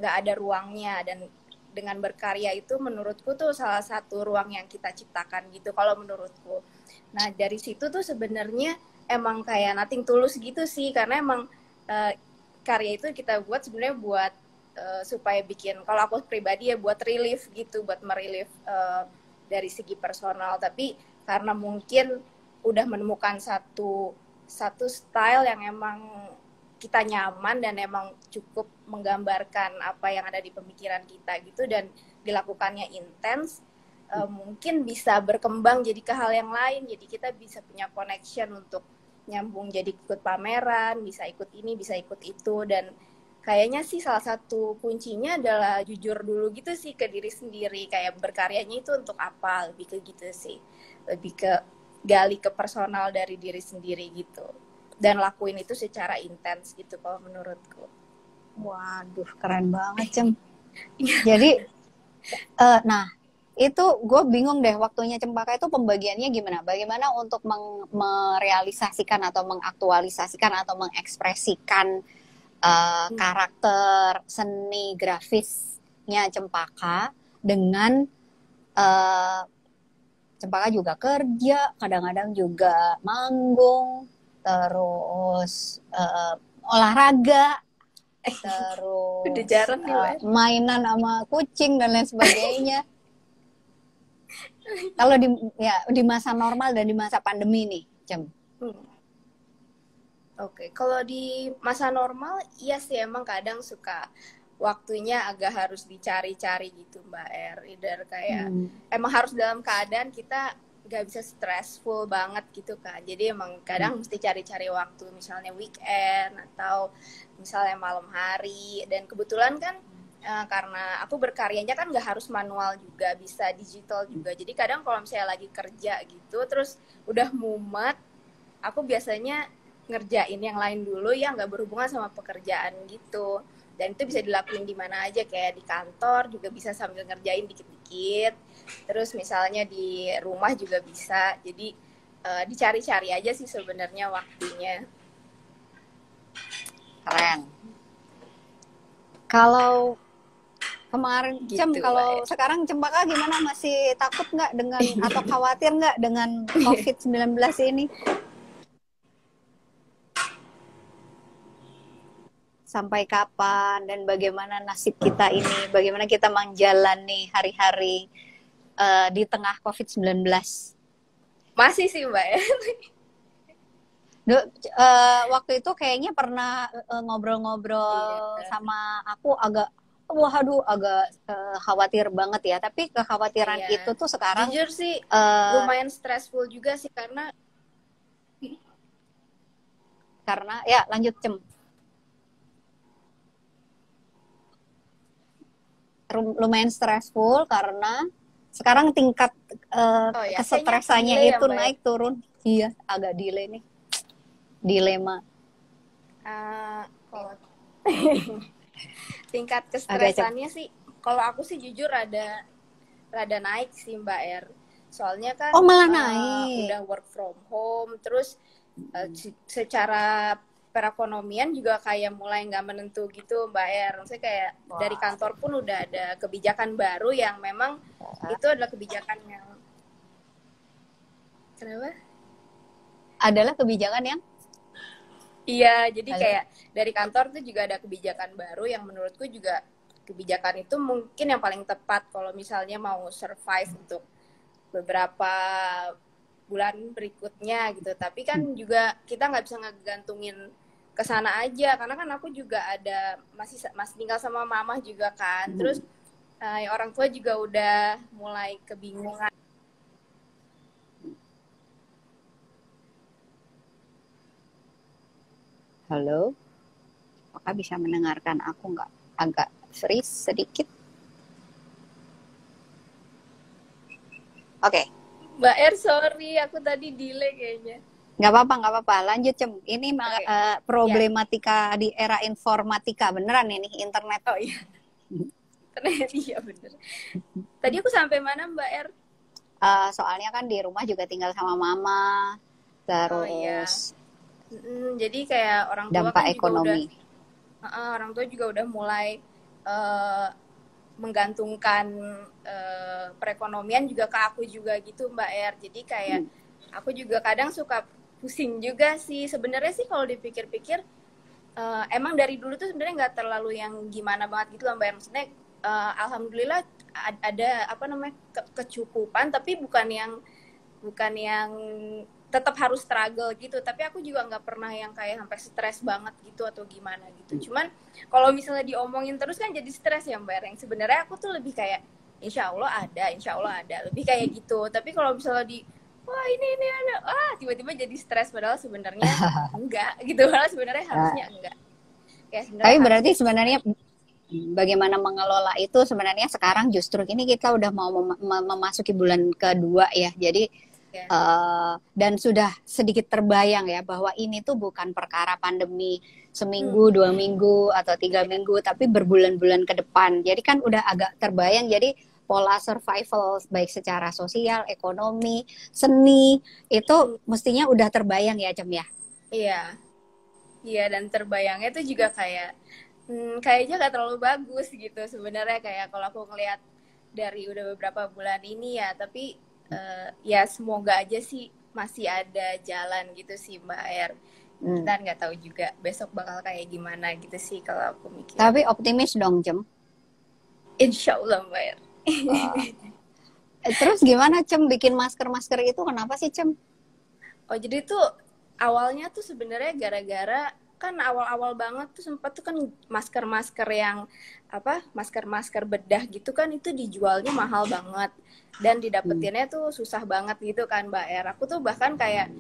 ada ruangnya. Dan dengan berkarya itu menurutku tuh salah satu ruang yang kita ciptakan gitu kalau menurutku. Nah dari situ tuh sebenarnya emang kayak nothing tulus gitu sih, karena emang karya itu kita buat sebenarnya buat supaya bikin, kalau aku pribadi ya buat relief gitu, buat merelief dari segi personal. Tapi karena mungkin udah menemukan satu style yang emang kita nyaman dan emang cukup menggambarkan apa yang ada di pemikiran kita gitu, dan dilakukannya intens, mungkin bisa berkembang jadi ke hal yang lain. Jadi kita bisa punya connection untuk nyambung jadi ikut pameran, bisa ikut ini, bisa ikut itu. Dan kayaknya sih salah satu kuncinya adalah jujur dulu gitu sih ke diri sendiri, kayak berkaryanya itu untuk apa, lebih ke gitu sih, lebih ke gali ke personal dari diri sendiri gitu, dan lakuin itu secara intens gitu kalau menurutku. Waduh, keren banget, Cem. Jadi, nah, itu gue bingung deh waktunya Cempaka itu pembagiannya gimana? Bagaimana untuk merealisasikan atau mengaktualisasikan atau mengekspresikan karakter seni grafisnya Cempaka dengan Cempaka juga kerja, kadang-kadang juga manggung, terus olahraga, terus Udah jarang nih, mainan sama kucing dan lain sebagainya. Kalau di masa normal dan di masa pandemi nih, Cem. Oke, kalau di masa normal, iya sih emang kadang suka waktunya agak harus dicari-cari gitu Mbak Er. Either kayak emang harus dalam keadaan kita gak bisa stressful banget gitu kan. Jadi emang kadang mesti cari-cari waktu, misalnya weekend atau misalnya malam hari. Dan kebetulan kan karena aku berkaryanya kan gak harus manual juga, bisa digital juga. Jadi kadang kalau misalnya lagi kerja gitu, terus udah mumet, aku biasanya ngerjain yang lain dulu yang nggak berhubungan sama pekerjaan gitu. Dan itu bisa dilakuin di mana aja, kayak di kantor juga bisa sambil ngerjain dikit-dikit. Terus misalnya di rumah juga bisa. Jadi dicari-cari aja sih sebenarnya waktunya. Keren. Kalau kemarin gitu, Cem, kalau sekarang Cempaka gimana? Masih takut nggak dengan atau khawatir nggak dengan COVID-19 ini? Sampai kapan dan bagaimana nasib kita ini, bagaimana kita menjalani hari-hari di tengah COVID-19. Masih sih Mbak ya. Waktu itu kayaknya pernah ngobrol-ngobrol sama aku agak khawatir banget ya, tapi kekhawatiran itu tuh sekarang jujur sih lumayan stressful juga sih, karena ya lanjut Cem. Lumayan stressful karena sekarang tingkat kesetresannya itu naik turun. Iya, agak delay nih. Dilema. Kalau tingkat kestresannya sih, kalau aku sih jujur rada naik sih Mbak Er. Soalnya kan malah naik. Udah work from home, terus secara perekonomian juga kayak mulai nggak menentu gitu Mbak Er. Maksudnya kayak dari kantor pun udah ada kebijakan baru yang memang itu adalah kebijakan yang kenapa? Adalah kebijakan yang? Iya, jadi kayak dari kantor tuh juga ada kebijakan baru yang menurutku juga kebijakan itu mungkin yang paling tepat kalau misalnya mau survive untuk beberapa bulan berikutnya gitu. Tapi kan juga kita nggak bisa ngegantungin ke sana aja, karena kan aku juga ada masih tinggal sama mama juga kan. Terus orang tua juga udah mulai kebingungan. Halo, apakah bisa mendengarkan aku nggak? Agak freeze sedikit. Oke. Mbak Er, sorry, aku tadi delay kayaknya. Nggak apa-apa. Lanjut, Cem. Ini problematika di era informatika. Beneran ini, internet. Oh iya. Internet, iya bener. Tadi aku sampai mana, Mbak Er? soalnya kan di rumah juga tinggal sama mama, Oh iya. terus Jadi kayak orang tua dampak kan juga udah ekonomi. orang tua juga udah mulai eh, menggantungkan perekonomian juga ke aku juga gitu Mbak Er. Jadi kayak aku juga kadang suka pusing juga sih. Sebenarnya sih kalau dipikir-pikir emang dari dulu tuh sebenarnya nggak terlalu yang gimana banget gitu loh Mbak Er. Maksudnya alhamdulillah ada apa namanya kecukupan, tapi bukan yang tetap harus struggle gitu, tapi aku juga nggak pernah yang kayak sampai stres banget gitu atau gimana gitu. Cuman kalau misalnya diomongin terus kan jadi stres ya Mbak Reng. Sebenarnya aku tuh lebih kayak insya Allah ada, lebih kayak gitu. Tapi kalau misalnya wah ini ada, tiba-tiba jadi stres padahal sebenarnya enggak gitu, padahal sebenarnya harusnya enggak. Kayak sebenarnya Tapi berarti harusnya sebenarnya bagaimana mengelola itu sebenarnya sekarang justru ini kita udah mau memasuki bulan kedua ya. Jadi ya. Dan sudah sedikit terbayang ya bahwa ini tuh bukan perkara pandemi seminggu, 2 minggu atau 3 minggu, tapi berbulan-bulan ke depan. Jadi kan udah agak terbayang. Jadi pola survival baik secara sosial, ekonomi, seni itu mestinya udah terbayang ya Cem ya. Iya, iya dan terbayangnya tuh juga kayak kayaknya gak terlalu bagus gitu sebenarnya kayak kalau aku ngelihat dari udah beberapa bulan ini ya, tapi ya semoga aja sih masih ada jalan gitu sih Mbak Er. Kita nggak tahu juga besok bakal kayak gimana gitu sih kalau aku mikir. Tapi optimis dong Cem. Insya Allah Mbak Er. Terus gimana Cem bikin masker-masker itu kenapa sih Cem? Oh jadi tuh awalnya tuh sebenarnya gara-gara kan awal-awal banget tuh sempat tuh kan masker-masker yang apa masker-masker bedah gitu kan itu dijualnya mahal banget dan didapetinnya tuh susah banget gitu kan Mbak Er. Aku tuh bahkan kayak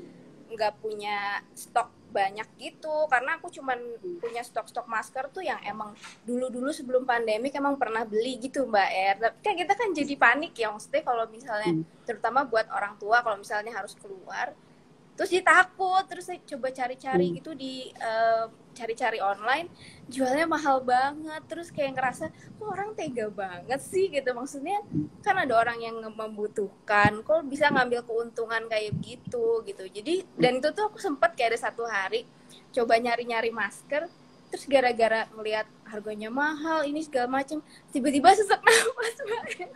nggak punya stok banyak gitu karena aku cuman punya stok-stok masker tuh yang emang dulu-dulu sebelum pandemi emang pernah beli gitu Mbak Er. Tapi kan kita kan jadi panik ya maksudnya kalau misalnya terutama buat orang tua kalau misalnya harus keluar terus dia takut, terus saya coba cari-cari gitu di cari-cari online, jualnya mahal banget, terus kayak ngerasa kok orang tega banget sih gitu, maksudnya kan ada orang yang membutuhkan, kok bisa ngambil keuntungan kayak gitu, jadi dan itu tuh aku sempat kayak ada 1 hari coba nyari-nyari masker, terus gara-gara ngelihat harganya mahal, ini segala macam, tiba-tiba sesak nafas banget,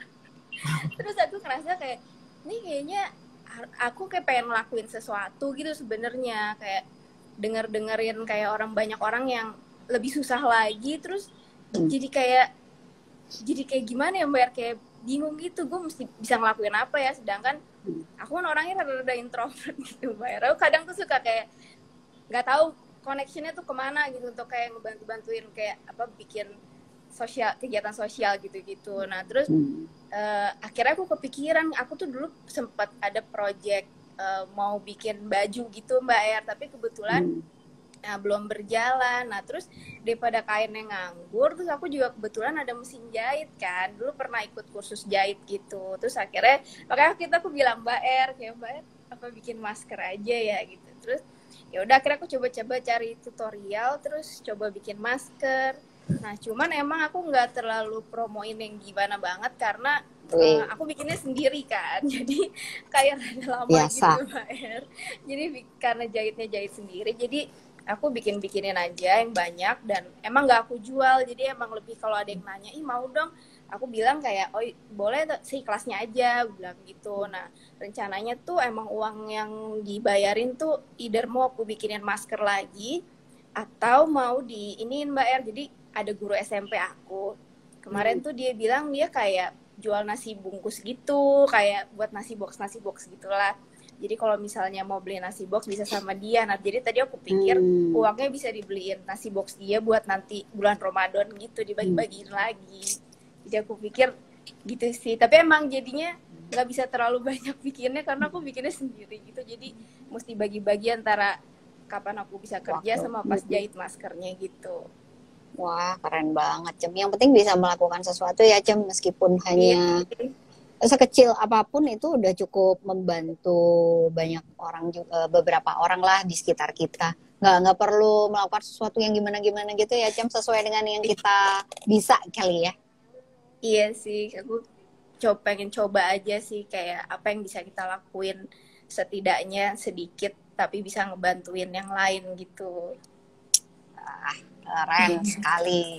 terus aku ngerasa kayak ini kayaknya aku kayak pengen ngelakuin sesuatu gitu sebenarnya kayak dengerin kayak banyak orang yang lebih susah lagi terus jadi kayak gimana ya Mbak kayak bingung gitu gue mesti bisa ngelakuin apa ya sedangkan aku kan orangnya rada-rada introvert gitu Mbak aku kadang tuh suka kayak nggak tahu connectionnya tuh kemana gitu untuk kayak ngebantuin kayak apa bikin kegiatan sosial gitu-gitu. Nah terus akhirnya aku kepikiran, aku tuh dulu sempat ada project mau bikin baju gitu Mbak Er, tapi kebetulan belum berjalan. Nah terus daripada kainnya nganggur, terus aku juga kebetulan ada mesin jahit kan. Dulu pernah ikut kursus jahit gitu. Terus akhirnya makanya aku bilang Mbak Er, kayak Mbak Er apa bikin masker aja ya gitu. Terus ya udah akhirnya aku coba-coba cari tutorial, terus coba bikin masker. Nah, cuman emang aku nggak terlalu promoin yang gimana banget karena aku bikinnya sendiri kan, jadi kayak rada lama biasa gitu Mbak Er. Jadi karena jahitnya jahit sendiri, jadi aku bikinin aja yang banyak dan emang nggak aku jual. Jadi emang lebih kalau ada yang nanya, ih mau dong, aku bilang kayak, oh boleh sih kelasnya aja, bilang gitu. Nah rencananya tuh emang uang yang dibayarin tuh either mau aku bikinin masker lagi atau mau diinin Mbak Er. Jadi ada guru SMP aku kemarin tuh dia bilang dia kayak jual nasi bungkus gitu kayak buat nasi box gitulah. Jadi kalau misalnya mau beli nasi box bisa sama dia. Nah jadi tadi aku pikir uangnya bisa dibeliin nasi box dia buat nanti bulan Ramadan gitu dibagi-bagiin lagi. Jadi aku pikir gitu sih. Tapi emang jadinya nggak bisa terlalu banyak bikinnya karena aku bikinnya sendiri gitu. Jadi mesti bagi-bagi antara kapan aku bisa kerja sama pas jahit maskernya gitu. Wah, keren banget, Cem. Yang penting bisa melakukan sesuatu ya, Cem. Meskipun hanya sekecil apapun itu udah cukup membantu banyak orang juga, beberapa orang lah di sekitar kita. Nggak perlu melakukan sesuatu yang gimana-gimana gitu ya, Cem. Sesuai dengan yang kita bisa kali ya. Iya sih, aku pengen coba aja sih kayak apa yang bisa kita lakuin setidaknya sedikit tapi bisa ngebantuin yang lain gitu. Keren sekali.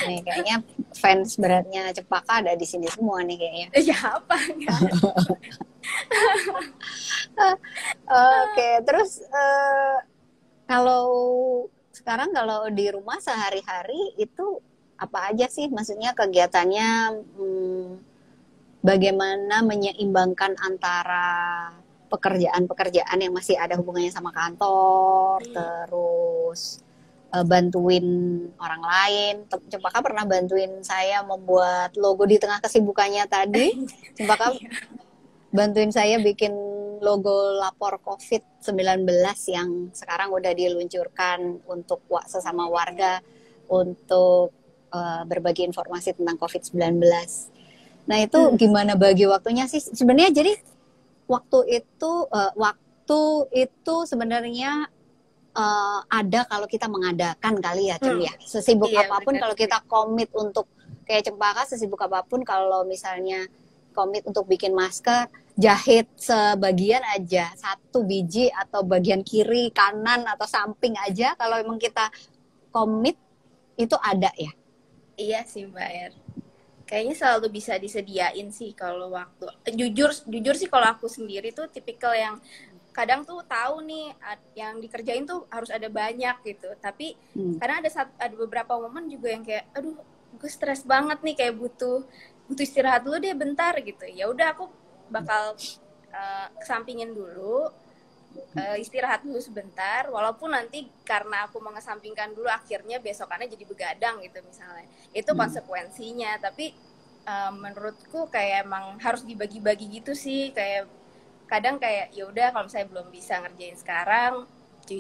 Nih kayaknya fans beratnya Cempaka ada di sini semua nih kayaknya. Siapa? Oke, terus kalau sekarang kalau di rumah sehari-hari itu apa aja sih? Maksudnya kegiatannya bagaimana menyeimbangkan antara pekerjaan-pekerjaan yang masih ada hubungannya sama kantor, terus bantuin orang lain. Cempaka pernah bantuin saya membuat logo di tengah kesibukannya tadi. Cempaka bantuin saya bikin logo lapor COVID-19 yang sekarang udah diluncurkan untuk sesama warga untuk berbagi informasi tentang COVID-19. Nah itu gimana bagi waktunya sih? Sebenarnya jadi waktu itu sebenarnya ada kalau kita mengadakan kali ya, Cem ya. Sesibuk apapun kalau kita komit untuk kayak Cempaka, sesibuk apapun kalau misalnya komit untuk bikin masker, jahit sebagian aja, 1 biji atau bagian kiri, kanan atau samping aja, kalau emang kita komit itu ada ya. Iya sih Mbak Er. Kayaknya selalu bisa disediain sih kalau waktu. Jujur sih kalau aku sendiri tuh tipikal yang kadang tuh tahu nih yang dikerjain tuh harus ada banyak gitu, tapi karena ada beberapa momen juga yang kayak aduh gue stres banget nih, kayak butuh istirahat dulu deh bentar gitu. Ya udah aku bakal kesampingin dulu, istirahat dulu sebentar, walaupun nanti karena aku mengesampingkan dulu akhirnya besokannya jadi begadang gitu misalnya, itu konsekuensinya. Tapi menurutku kayak emang harus dibagi-bagi gitu sih, kayak kadang kayak ya udah kalau saya belum bisa ngerjain sekarang,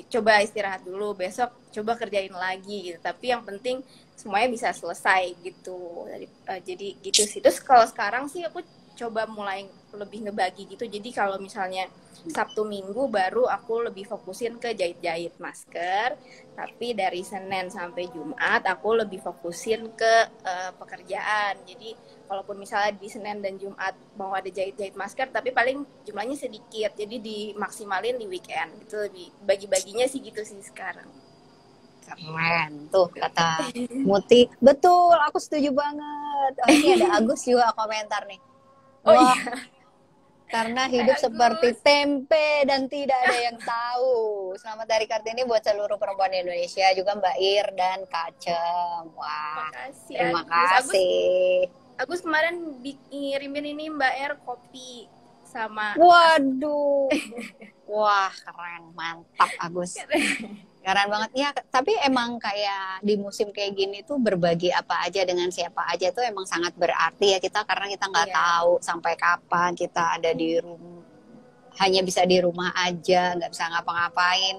coba istirahat dulu, besok coba kerjain lagi gitu. Tapi yang penting semuanya bisa selesai gitu. Jadi gitu sih. Terus kalau sekarang sih aku coba mulai lebih ngebagi gitu. Jadi kalau misalnya Sabtu Minggu baru aku lebih fokusin ke jahit-jahit masker, tapi dari Senin sampai Jumat aku lebih fokusin ke pekerjaan. Jadi walaupun misalnya di Senin dan Jumat mau ada jahit-jahit masker, tapi paling jumlahnya sedikit, jadi dimaksimalin di weekend. Itu lebih bagi-baginya sih gitu sih sekarang. Keren tuh kata Muti, betul, aku setuju banget. Oh, ini ada Agus juga komentar nih. Wah, iya. Karena hidup seperti tempe dan tidak ada yang tahu. Selamat Hari Kartini buat seluruh perempuan Indonesia, juga Mbak Ir dan Kak Cem. Wah, terima kasih. Agus kemarin ngirimin ini Mbak Er kopi sama. Waduh, wah keren, mantap Agus. Keren banget ya. Tapi emang kayak di musim kayak gini tuh berbagi apa aja dengan siapa aja tuh emang sangat berarti ya kita, karena kita nggak tahu sampai kapan kita ada di rumah, hanya bisa di rumah aja, nggak bisa ngapa-ngapain,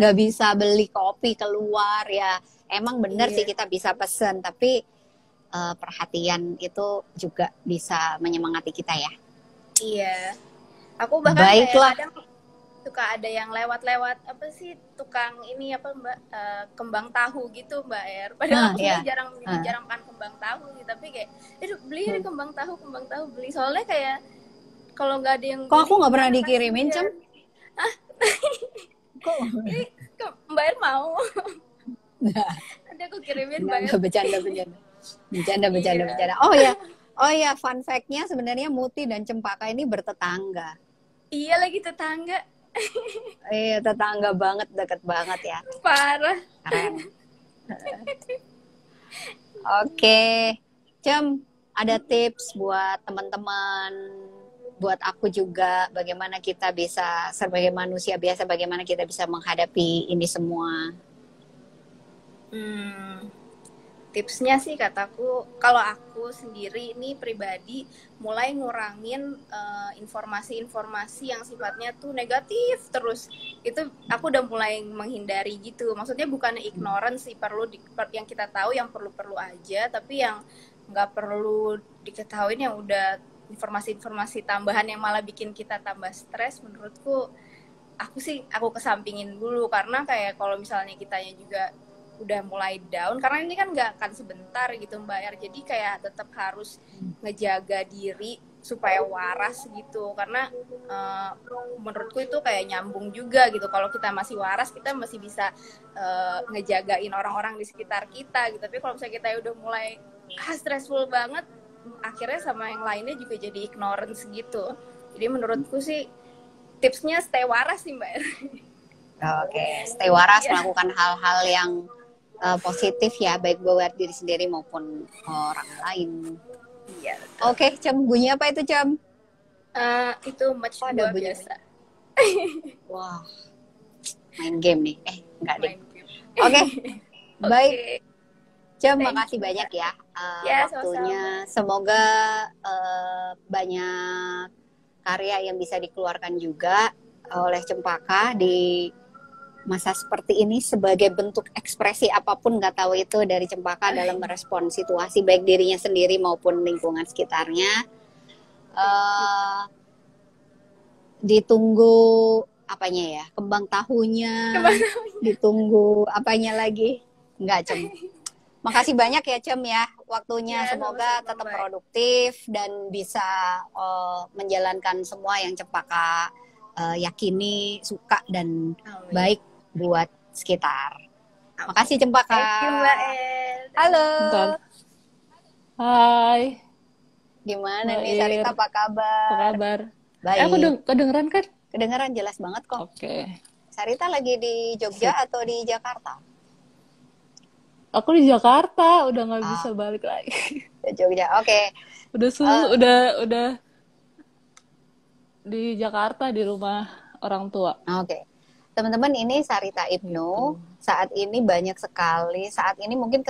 nggak bisa beli kopi keluar ya. Emang bener sih kita bisa pesen, tapi perhatian itu juga bisa menyemangati kita ya. Iya. Aku bahkan kayak kadang suka ada yang lewat-lewat apa sih tukang ini apa Mbak kembang tahu gitu Mbak Er. Padahal aku jarang makan kembang tahu gitu, tapi kayak beli deh kembang tahu beli, soalnya kayak kalau nggak ada yang kok aku nggak pernah dikirimin Cem? Kok Mbak Er mau? Nanti aku kirimin Mbak Er. Bercanda. Oh ya, fun fact-nya sebenarnya Muti dan Cempaka ini bertetangga. Iya, lagi tetangga. Iya, tetangga banget, deket banget ya. Parah. Keren. Oke, Cem, ada tips buat teman-teman, buat aku juga, bagaimana kita bisa sebagai manusia biasa, bagaimana kita bisa menghadapi ini semua? Tipsnya sih kataku, kalau aku sendiri ini pribadi mulai ngurangin informasi-informasi yang sifatnya tuh negatif terus. Itu aku udah mulai menghindari gitu. Maksudnya bukan ignorance sih, yang kita tahu yang perlu-perlu aja, tapi yang nggak perlu diketahui yang udah informasi-informasi tambahan yang malah bikin kita tambah stres. Menurutku aku kesampingin dulu, karena kayak kalau misalnya kitanya juga udah mulai down, karena ini kan nggak akan sebentar gitu Mbak Er, jadi kayak tetap harus ngejaga diri supaya waras gitu, karena menurutku itu kayak nyambung juga gitu, kalau kita masih waras kita masih bisa ngejagain orang-orang di sekitar kita gitu, tapi kalau misalnya kita udah mulai stressful banget, akhirnya sama yang lainnya juga jadi ignorance gitu. Jadi menurutku sih tipsnya stay waras sih Mbak Er. Oke, stay waras, Iya. melakukan hal-hal yang positif ya, baik buat diri sendiri maupun orang lain. Iya. Oke, Cem, bunyi apa itu, Cem? Itu match Oh, ada gua bunyi. biasa. Wah, main game nih. Enggak deh. Main game. Oke, baik. Oke. Cem, Thank makasih you, banyak ya Ya, waktunya. Semoga banyak karya yang bisa dikeluarkan juga oleh Cempaka di masa seperti ini sebagai bentuk ekspresi apapun, nggak tahu itu, dari Cempaka dalam merespon situasi baik dirinya sendiri maupun lingkungan sekitarnya. Ditunggu apanya ya, kembang tahunya, ditunggu apanya lagi, nggak Cem. Makasih banyak ya Cem ya waktunya, Ya, semoga sama-sama, tetap Mbak. produktif dan bisa menjalankan semua yang Cempaka yakini, suka dan Amin. baik buat sekitar. Makasih Cempaka. Thank you Mbak Er. Halo. Bentar. Hai, Gimana Mbak nih Ir. Sarita, apa kabar? Apa kabar? Baik. Aku kedengeran kan? Kedengeran jelas banget kok. Oke. Sarita lagi di Jogja atau di Jakarta? Aku di Jakarta, udah nggak bisa balik lagi. Di Jogja. Oke. Udah di Jakarta di rumah orang tua. Oke. Teman-teman, ini Sarita Ibnu. Saat ini banyak sekali. Saat ini mungkin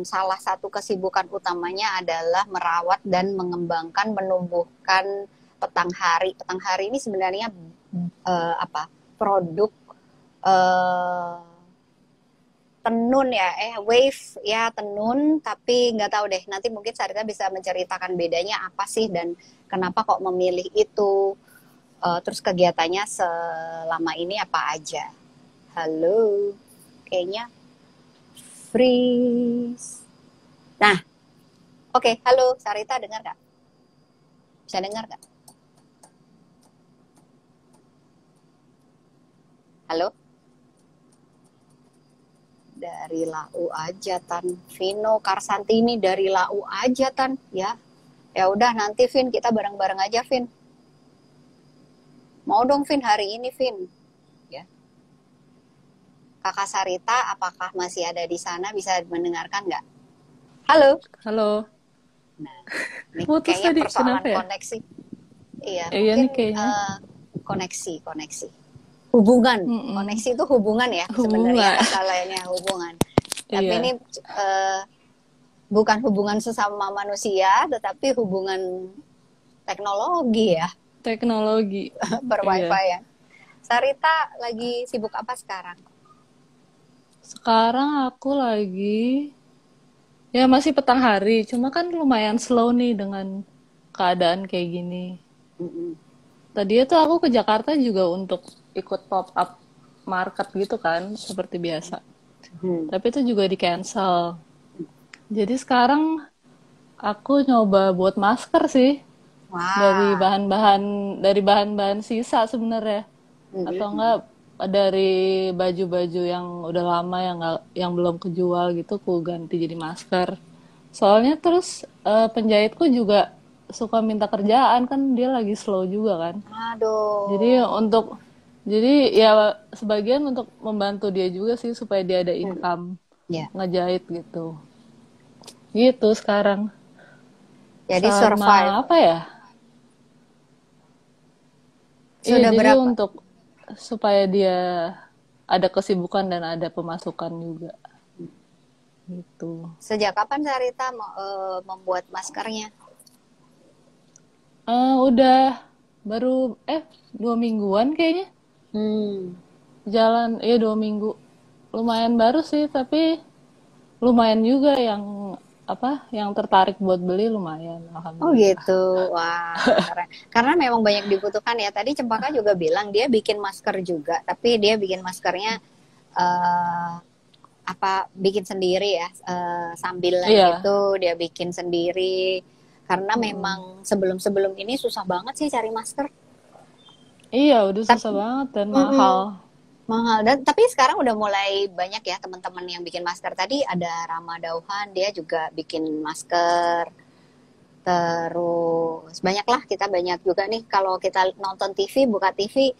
salah satu kesibukan utamanya adalah merawat dan mengembangkan, menumbuhkan petang hari. Petang hari ini sebenarnya produk tenun ya, wave ya, tenun, tapi nggak tahu deh, nanti mungkin Sarita bisa menceritakan bedanya apa sih dan kenapa kok memilih itu, terus kegiatannya selama ini apa aja. Halo, kayaknya freeze. Nah, oke, halo Sarita, dengar nggak? Bisa dengar nggak? Halo? Dari Lau aja Tan. Vino Karsantini dari Lau aja Tan, ya. Ya udah, nanti Vin kita bareng-bareng aja Vin. Mau dong Vin hari ini Vin. Ya. Kakak Sarita apakah masih ada di sana, bisa mendengarkan nggak? Halo. Halo. Nah, ini Putus kayaknya tadi, persoalan kenapa ya? koneksi. Iya, Iya mungkin nih kayaknya. koneksi. Hubungan, koneksi itu hubungan ya sebenarnya, Hubungan. kata lainnya hubungan. Tapi Iya. ini bukan hubungan sesama manusia, tetapi hubungan teknologi ya, Teknologi. ber-wifi ya. Sarita lagi sibuk apa sekarang? Sekarang aku lagi, ya masih petang hari, cuma kan lumayan slow nih dengan keadaan kayak gini. Tadinya tuh aku ke Jakarta juga untuk ikut pop-up market gitu kan, seperti biasa. Tapi itu juga di-cancel. Jadi sekarang aku nyoba buat masker sih. Wah. Dari bahan-bahan sisa sebenarnya. Atau enggak dari baju-baju yang udah lama yang belum kejual gitu, aku ganti jadi masker. Soalnya terus penjahitku juga suka minta kerjaan, kan dia lagi slow juga kan. Aduh. Jadi ya sebagian untuk membantu dia juga sih supaya dia ada income ngejahit gitu. Gitu sekarang. Jadi Sama survive. apa ya? Sudah jadi berapa? untuk supaya dia ada kesibukan dan ada pemasukan juga. Gitu. Sejak kapan Sarita membuat maskernya? Udah baru 2 mingguan kayaknya. Jalan 2 minggu. Lumayan baru sih, tapi lumayan juga yang tertarik buat beli, lumayan. Alhamdulillah. Oh gitu, wah keren. Karena memang banyak dibutuhkan ya. Tadi Cempaka juga bilang dia bikin masker juga, tapi dia bikin maskernya bikin sendiri ya, sambilan gitu dia bikin sendiri karena memang sebelum ini susah banget sih cari masker. Iya, udah susah banget dan mahal. Mahal. Dan tapi sekarang udah mulai banyak ya teman-teman yang bikin masker. Tadi ada Rama Dauhan, dia juga bikin masker. Terus banyaklah, kita banyak juga nih kalau kita nonton TV, buka TV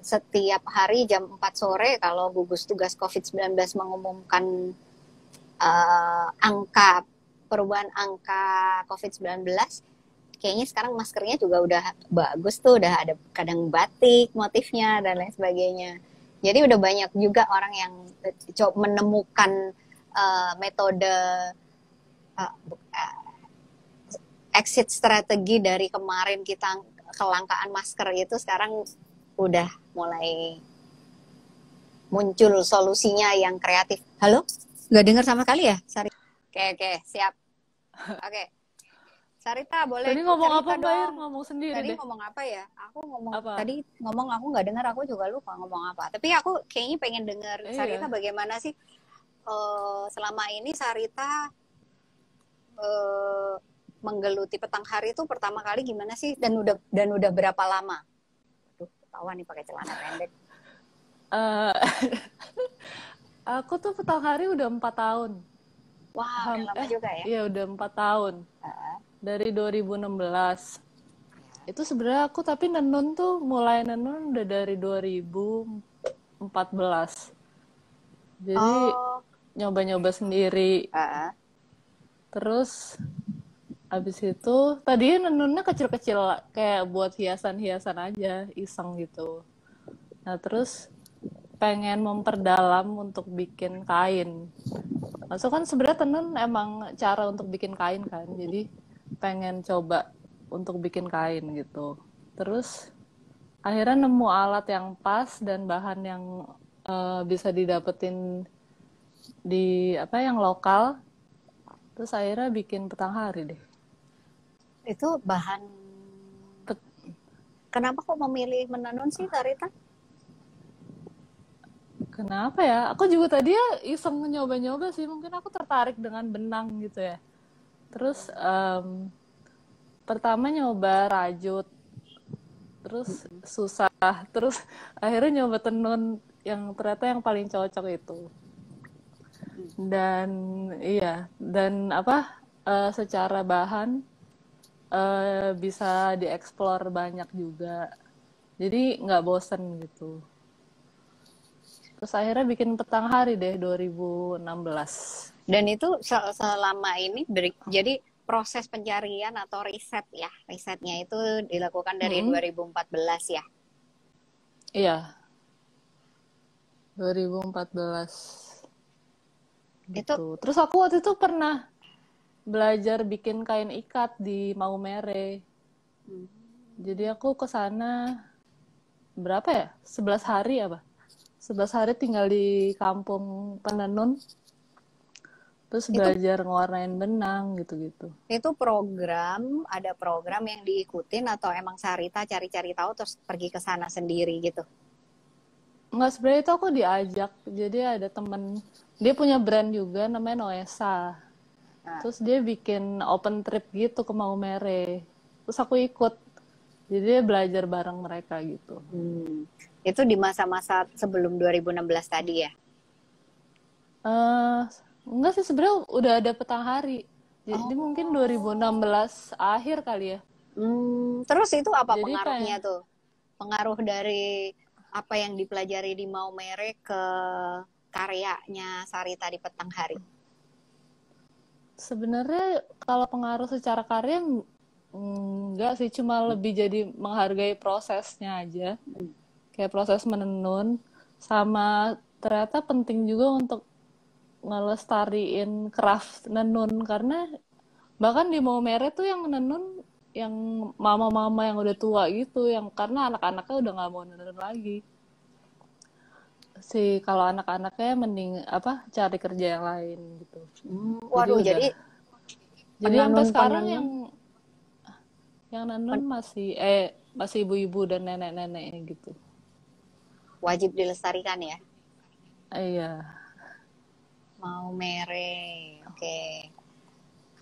setiap hari jam 4 sore kalau gugus tugas COVID-19 mengumumkan perubahan angka COVID-19, kayaknya sekarang maskernya juga udah bagus tuh, udah ada kadang batik motifnya dan lain sebagainya. Jadi udah banyak juga orang yang coba menemukan metode exit strategi dari kemarin kita kelangkaan masker itu, sekarang udah mulai muncul solusinya yang kreatif. Halo? Nggak dengar sama kali ya, Sari? Oke, siap. Oke. Sarita, boleh Tadi ngomong apa, dong. Mbak Ir? Ngomong sendiri Tadi deh. ngomong apa ya? Aku ngomong apa? Tadi ngomong aku nggak dengar, aku juga lupa ngomong apa. Tapi aku kayaknya pengen dengar Sarita bagaimana sih selama ini Sarita menggeluti petang hari itu pertama kali gimana sih, dan udah berapa lama? Ketawa nih pakai celana pendek. Aku tuh petang hari udah 4 tahun. Wah, udah lama juga ya? Iya, udah 4 tahun. Dari 2016. Itu sebenarnya aku tapi nenun tuh mulai nenun udah dari 2014. Jadi nyoba-nyoba sendiri. Terus abis itu tadi nenunnya kecil-kecil kayak buat hiasan-hiasan aja, iseng gitu. Nah terus pengen memperdalam untuk bikin kain. Maksudnya kan sebenarnya tenun emang cara untuk bikin kain kan, jadi pengen coba untuk bikin kain gitu. Terus akhirnya nemu alat yang pas dan bahan yang bisa didapetin di yang lokal. Terus akhirnya bikin petang hari deh. Itu bahan kenapa kok memilih menenun sih, Sarita? Kenapa ya? Aku juga tadi ya iseng nyoba-nyoba sih. Mungkin aku tertarik dengan benang gitu ya. Terus pertama nyoba rajut. Terus susah. Terus akhirnya nyoba tenun yang ternyata yang paling cocok itu. Dan secara bahan bisa dieksplor banyak juga. Jadi nggak bosen gitu. Terus akhirnya bikin petang hari deh 2016. Dan itu selama ini jadi proses pencarian atau risetnya itu dilakukan dari 2014 ya? Iya. 2014. Gitu. Terus aku waktu itu pernah belajar bikin kain ikat di Maumere. Jadi aku ke sana berapa ya? 11 hari apa? 11 hari tinggal di kampung penenun. Terus belajar ngewarnain benang gitu-gitu. Itu ada program yang diikutin atau emang Sarita cari-cari tahu terus pergi ke sana sendiri gitu? Enggak, sebenarnya itu aku diajak. Jadi ada temen, dia punya brand juga namanya Noesa. Terus dia bikin open trip gitu ke Maumere. Terus aku ikut. Jadi dia belajar bareng mereka gitu. Itu di masa-masa sebelum 2016 tadi ya? Enggak sih, sebenarnya udah ada petang hari. Jadi mungkin 2016 akhir kali ya. Terus itu apa pengaruhnya tuh? Pengaruh dari apa yang dipelajari di Maumere ke karyanya Sarita di petang hari? Sebenarnya kalau pengaruh secara karya enggak sih, cuma lebih jadi menghargai prosesnya aja. Kayak proses menenun, sama ternyata penting juga untuk ngelestariin craft nenun, karena bahkan di Maumere tuh yang menenun yang mama-mama yang udah tua gitu, yang karena anak-anaknya udah nggak mau nenun lagi sih. Kalau anak-anaknya mending cari kerja yang lain gitu. Waduh, jadi sampai sekarang yang nenun masih ibu-ibu dan nenek-nenek gitu. Wajib dilestarikan ya? Iya. Maumere. Oke.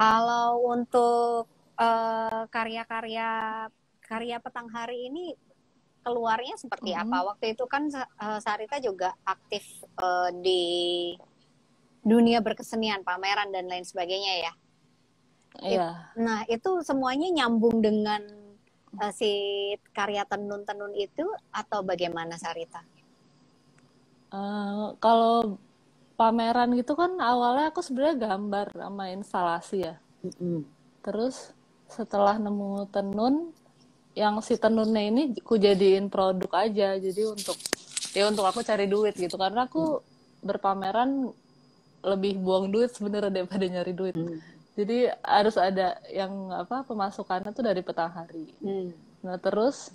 Kalau untuk karya Petanghari ini keluarnya seperti apa? Waktu itu kan Sarita juga aktif di dunia berkesenian, pameran dan lain sebagainya ya. Iya. Nah, itu semuanya nyambung dengan si karya tenun-tenun itu atau bagaimana, Sarita? Kalau pameran gitu kan awalnya aku sebenarnya gambar sama instalasi ya. Terus setelah nemu tenun, yang si tenunnya ini aku jadiin produk aja. Jadi untuk aku cari duit gitu. Karena aku berpameran lebih buang duit sebenarnya daripada nyari duit. Jadi harus ada yang pemasukannya tuh dari Petanghari. Nah terus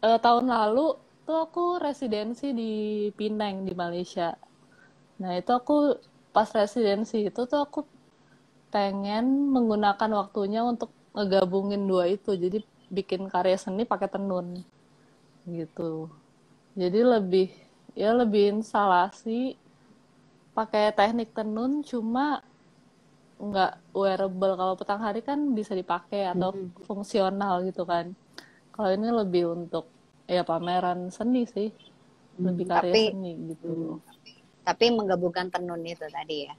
tahun lalu tuh aku residensi di Penang di Malaysia. Nah itu aku pas residensi itu tuh aku pengen menggunakan waktunya untuk ngegabungin dua itu. Jadi bikin karya seni pakai tenun gitu. Jadi lebih instalasi pakai teknik tenun, cuma nggak wearable. Kalau Petanghari kan bisa dipakai atau fungsional gitu kan. Kalau ini lebih untuk ya pameran seni sih, lebih karya seni gitu. Tapi menggabungkan tenun itu tadi ya.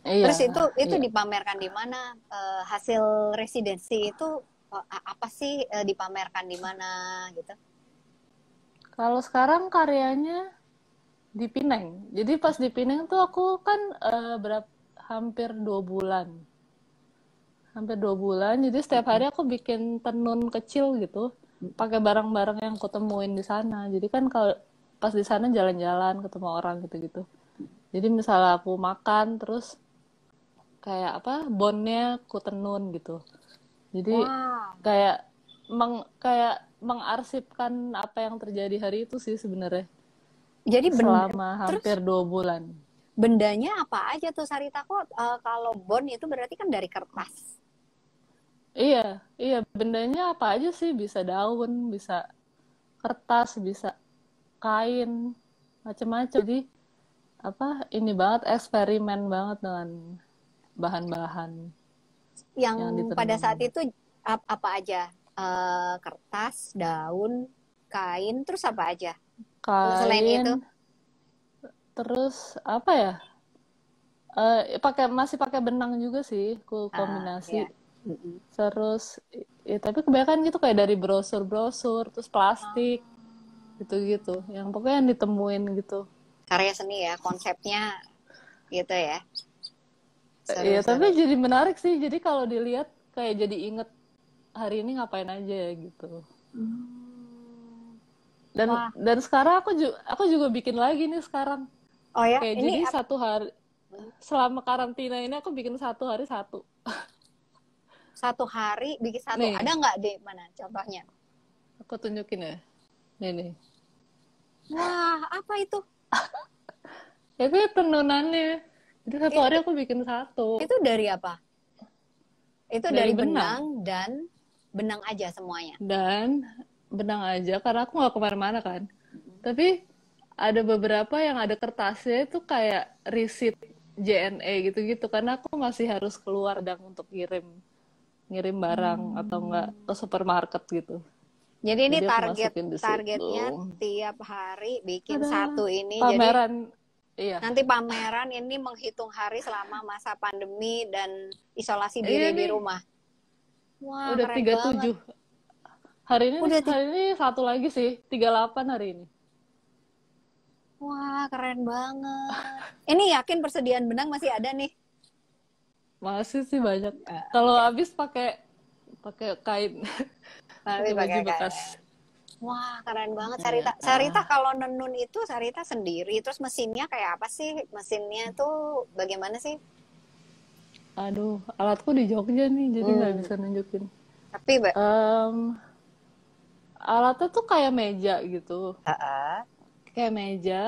Iya, Terus itu iya. dipamerkan di mana? Hasil residensi itu apa sih, dipamerkan di mana gitu? Kalau sekarang karyanya di Penang. Jadi pas di Penang tuh aku kan hampir 2 bulan. Hampir 2 bulan. Jadi setiap hari aku bikin tenun kecil gitu. Pakai barang-barang yang aku temuin di sana. Jadi kan kalau pas di sana jalan-jalan ketemu orang gitu-gitu. Jadi misalnya aku makan terus kayak bonnya aku tenun gitu. Jadi kayak mengarsipkan apa yang terjadi hari itu sih sebenarnya. Jadi Selama terus hampir 2 bulan. bendanya apa aja tuh, Sarita? Kok kalau bon itu berarti kan dari kertas. Iya, iya, bendanya apa aja sih? Bisa daun, bisa kertas, bisa kain, macam-macam. Jadi ini banget eksperimen banget dengan bahan-bahan Yang yang pada ditenun. saat itu apa aja? Kertas, daun, kain, terus apa aja? Selain itu? Kain, terus apa ya? Masih pakai benang juga sih, aku Ya. kombinasi. Terus ya tapi kebanyakan gitu kayak dari brosur-brosur, terus plastik, gitu-gitu. Yang pokoknya yang ditemuin gitu. Karya seni ya, konsepnya gitu ya. Iya, Seru-seru. tapi jadi menarik sih. Jadi kalau dilihat kayak jadi inget hari ini ngapain aja ya gitu. Dan Wah. dan sekarang aku juga bikin lagi nih sekarang. Oh ya, Kayak ini jadi satu hari selama karantina ini aku bikin satu hari satu. satu hari bikin satu. Ada Nih, nggak di mana contohnya? aku tunjukin ya. Nih. Wah, apa itu? Itu tenunannya. Jadi satu hari aku bikin satu. Itu dari apa? Itu Dari dari benang. benang dan benang aja semuanya. Dan benang aja karena aku nggak kemana-mana kan. Tapi ada beberapa yang ada kertasnya itu kayak receipt JNE gitu-gitu karena aku masih harus keluar dan untuk ngirim barang atau enggak ke supermarket gitu. Jadi ini Jadi aku masukin di situ. targetnya tiap hari bikin Ada satu ini. Jadi pameran, iya. nanti pameran ini menghitung hari selama masa pandemi dan isolasi Iya diri di nih, rumah. Wah, udah keren banget. 37. Hari ini Udah hari ini satu lagi sih, 38 hari ini. Wah, keren banget. Ini yakin persediaan benang masih ada nih? Masih sih banyak. Kalau habis pakai kain, Nanti pakai baju pakai kain. bekas. Wah, keren banget Sarita. Sarita kalau nenun itu Sarita sendiri. Terus mesinnya kayak apa sih? Mesinnya tuh bagaimana sih? Aduh, alatku di Jogja nih, jadi nggak bisa nunjukin. Tapi, Alatnya tuh kayak meja gitu. uh-uh. Kayak meja,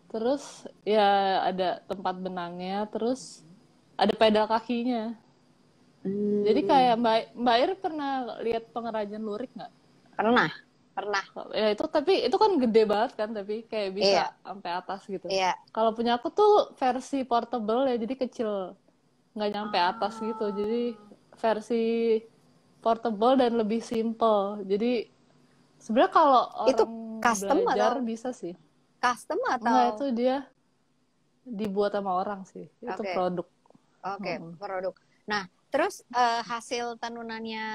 terus ya ada tempat benangnya, terus ada pedal kakinya. Jadi kayak Mbak Ir pernah lihat pengrajin lurik nggak? Pernah. Pernah. Ya itu, tapi itu kan gede banget kan, tapi kayak bisa Iya. sampai atas gitu. Iya. Kalau punya aku tuh versi portable ya, jadi kecil, nggak nyampe atas gitu. Jadi versi portable dan lebih simple. Jadi sebenarnya kalau Itu orang custom belajar atau bisa sih. custom Enggak, atau itu dia dibuat sama orang sih. Itu oke. produk. Oke, Mm-mm. produk. Nah, terus hasil tenunannya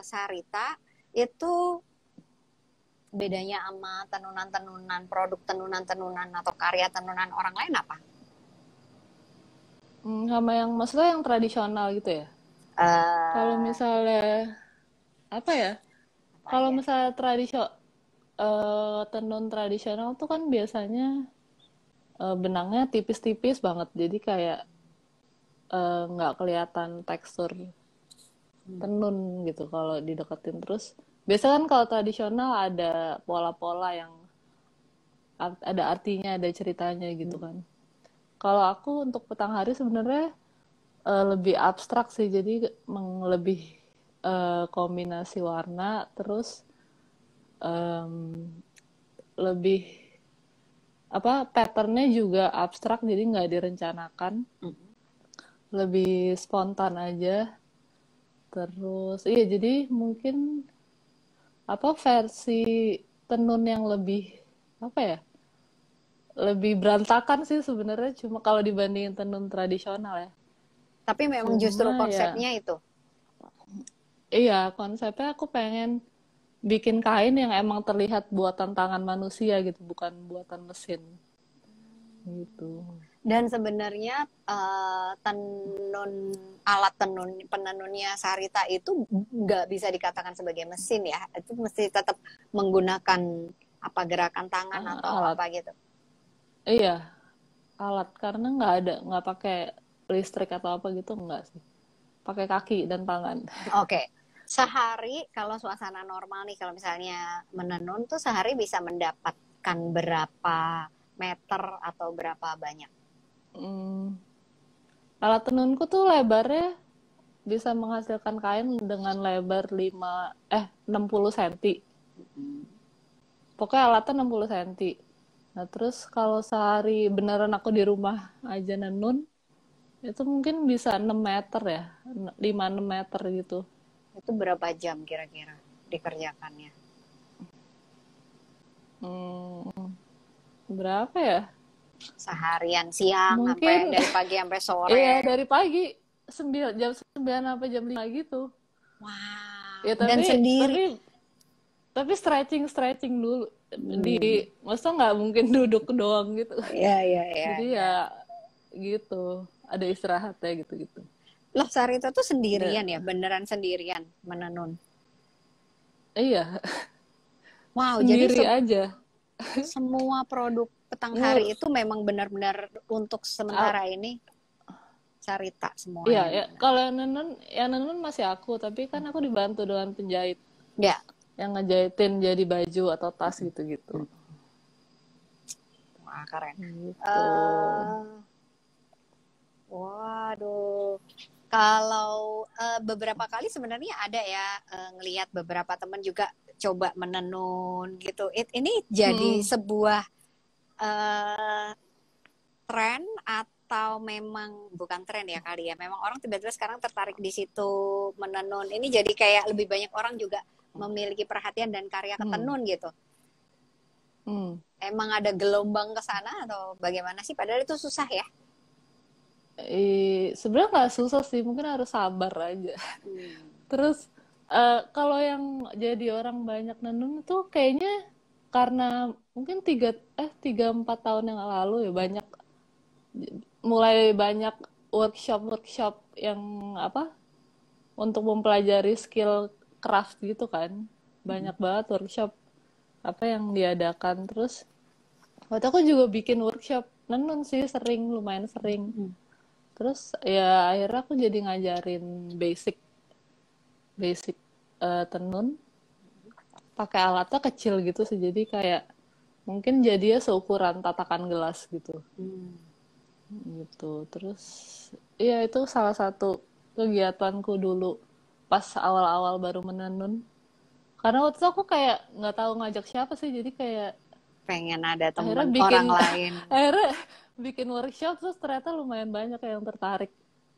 Sarita itu bedanya sama tenunan-tenunan, produk tenunan-tenunan atau karya tenunan orang lain apa? Sama yang maksudnya yang tradisional gitu ya. Kalau Eh, misalnya apa ya? apa Kalau aja? misalnya tenun tradisional tuh kan biasanya benangnya tipis-tipis banget. Jadi kayak nggak kelihatan tekstur tenun gitu kalau dideketin terus. Biasanya kan kalau tradisional ada pola-pola yang ada artinya, ada ceritanya gitu kan. Kalau aku untuk petang hari sebenarnya lebih abstrak sih, jadi lebih kombinasi warna, terus em, lebih apa patternnya juga abstrak, jadi nggak direncanakan, lebih spontan aja. Terus iya, jadi mungkin apa versi tenun yang lebih apa ya, lebih berantakan sih sebenarnya, cuma kalau dibandingin tenun tradisional ya. Tapi memang justru Cuma ya, konsepnya itu. iya, konsepnya aku pengen bikin kain yang emang terlihat buatan tangan manusia gitu, bukan buatan mesin gitu. Dan sebenarnya tenun alat tenun penenunnya Sarita itu nggak bisa dikatakan sebagai mesin ya. Itu mesti tetap menggunakan apa gerakan tangan atau Alat, apa gitu. iya, alat karena nggak pakai listrik atau apa gitu, nggak sih. Pakai kaki dan tangan. Oke. Sehari kalau suasana normal nih, kalau misalnya menenun tuh sehari bisa mendapatkan berapa meter atau berapa banyak? Hmm, Alat tenunku tuh lebarnya bisa menghasilkan kain dengan lebar 60 cm. Pokoknya alatnya 60 cm. Nah, terus kalau sehari beneran aku di rumah aja nenun, itu mungkin bisa 6 meter ya, 5-6 meter gitu. Itu berapa jam kira-kira dikerjakannya? Hmm, berapa ya? Seharian siang sampai Mungkin, dari pagi sampai sore. iya dari pagi, jam 9 sampai jam 5 gitu. Ya Wow. Dan tapi sendiri. tapi stretching dulu, Hmm. maksudnya nggak mungkin duduk doang gitu. Iya, iya, iya, Jadi iya. ya gitu, ada istirahatnya gitu-gitu. Loh, Sarita tuh Dan sendirian ya, beneran sendirian menenun. iya, Wow, jadi sendiri aja. semua produk petang Ngur, hari itu memang benar-benar untuk al- sementara ini Sarita iya semuanya. ya, kalau yang nenun masih aku, tapi kan aku dibantu dengan penjahit Ya, yang ngejahitin jadi baju atau tas gitu-gitu. wah keren. Gitu. Eh, waduh, kalau beberapa kali sebenarnya ada ya ngelihat beberapa teman juga coba menenun gitu. Ini jadi Mm-mm. sebuah tren atau memang bukan tren ya kali ya. Memang orang tiba-tiba sekarang tertarik di situ menenun. Ini jadi kayak lebih banyak orang juga memiliki perhatian dan karya Mm. ketenun gitu. Mm. Emang ada gelombang ke sana atau bagaimana sih? Padahal itu susah ya. Sebenarnya nggak susah sih, mungkin harus sabar aja. Hmm. Terus kalau yang jadi orang banyak nenun tuh kayaknya karena mungkin 3-4 tahun yang lalu ya, mulai banyak workshop yang apa, untuk mempelajari skill craft gitu kan. Banyak banget workshop apa yang diadakan. Terus waktu aku juga bikin workshop nenun sih, lumayan sering. Terus ya akhirnya aku jadi ngajarin basic basic tenun, pakai alatnya kecil gitu sih, jadi kayak mungkin jadinya seukuran tatakan gelas gitu. Hmm. Gitu. Terus iya, itu salah satu kegiatanku dulu pas awal-awal baru menenun. Karena waktu itu aku kayak nggak tahu ngajak siapa sih, jadi kayak Pengen ada akhirnya temen bikin orang lain. akhirnya bikin workshop, terus ternyata lumayan banyak yang tertarik.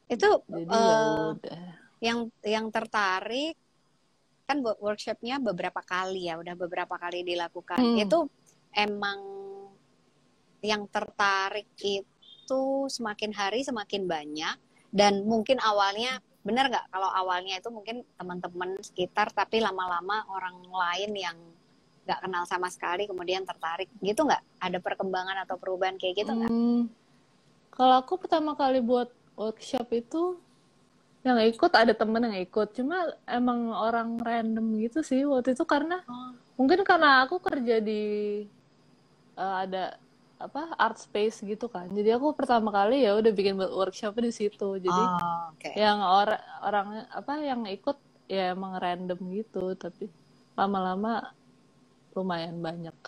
Itu Jadi ya udah. yang tertarik kan workshopnya beberapa kali ya, udah beberapa kali dilakukan. Itu emang yang tertarik itu semakin hari semakin banyak, dan mungkin awalnya benar nggak kalau awalnya itu mungkin teman-teman sekitar, tapi lama-lama orang lain yang nggak kenal sama sekali kemudian tertarik gitu, nggak ada perkembangan atau perubahan kayak gitu nggak? Kalau aku pertama kali buat workshop itu yang ikut ada temen yang ikut, cuma emang orang random gitu sih waktu itu, karena mungkin karena aku kerja di ada apa art space gitu kan, jadi aku pertama kali ya udah bikin workshopnya di situ. Jadi yang orang apa yang ikut ya emang random gitu, tapi lama-lama lumayan banyak.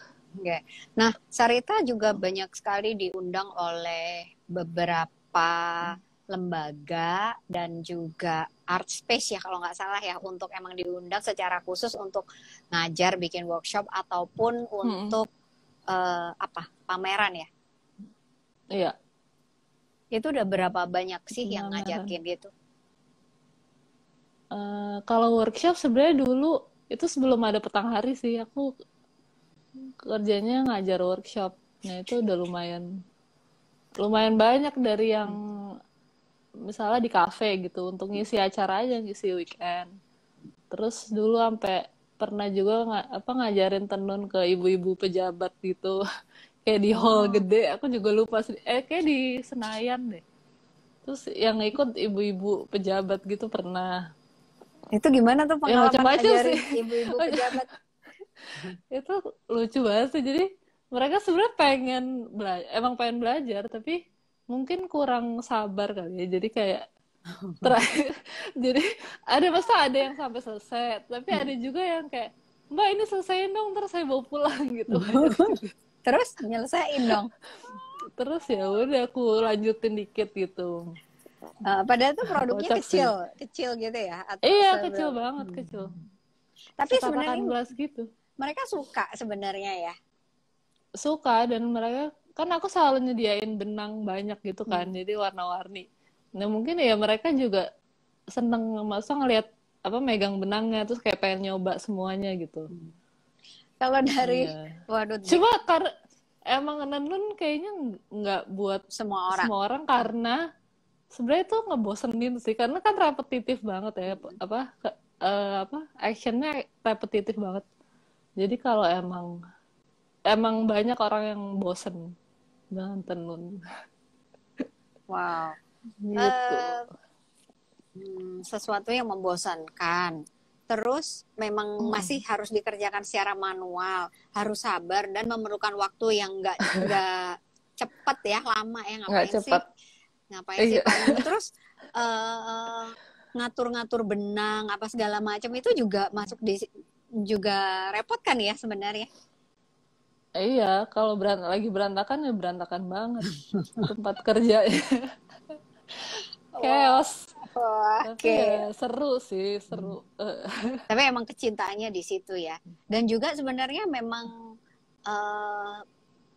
Nah, Sarita juga banyak sekali diundang oleh beberapa lembaga dan juga art space ya kalau nggak salah ya, untuk emang diundang secara khusus untuk ngajar, bikin workshop ataupun untuk pameran ya. Iya. Itu udah berapa banyak sih yang ngajakin gitu? Kalau workshop sebenarnya dulu itu sebelum ada Petang Hari sih, aku kerjanya ngajar workshop. Nah itu udah lumayan banyak dari yang misalnya di kafe gitu untuk ngisi acara aja, ngisi weekend. Terus dulu sampai pernah juga ngajarin tenun ke ibu-ibu pejabat gitu. Kayak di hall gede, aku juga lupa sih. Kayak di Senayan deh. Terus yang ikut ibu-ibu pejabat gitu pernah. Itu gimana tuh pengalaman ngajarin ibu-ibu pejabat? Itu lucu banget sih. Jadi mereka sebenarnya emang pengen belajar, tapi mungkin kurang sabar kali ya. Jadi kayak terakhir, jadi ada yang sampai selesai, tapi ada juga yang kayak, Mbak ini selesaiin dong, terus saya bawa pulang gitu. Terus nyelesain dong. Terus ya udah aku lanjutin dikit gitu. Padahal tuh produknya kecil gitu ya? Atau iya, kecil banget, kecil. Tapi sebenarnya gelas gitu. Mereka suka sebenarnya ya? Suka, dan mereka kan aku selalu nyediain benang banyak gitu kan, jadi warna-warni. Nah mungkin ya mereka juga seneng masa ngelihat megang benangnya, terus kayak pengen nyoba semuanya gitu. Kalau dari waduh, cuma karena emang nenun kayaknya nggak buat semua orang karena sebenarnya tuh ngebosenin sih, karena kan repetitif banget ya, actionnya repetitif banget. Jadi kalau emang banyak orang yang bosen dengan tenun. Wow. Gitu. Sesuatu yang membosankan. Terus memang masih harus dikerjakan secara manual, harus sabar dan memerlukan waktu yang nggak cepat ya, lama ya, ngapain sih panen. Terus ngatur-ngatur benang apa segala macam itu juga juga repot kan ya sebenarnya. Iya, kalau lagi berantakan ya berantakan banget tempat kerja. Chaos. Tapi ya seru sih, seru. Tapi emang kecintaannya di situ ya. Dan juga sebenarnya memang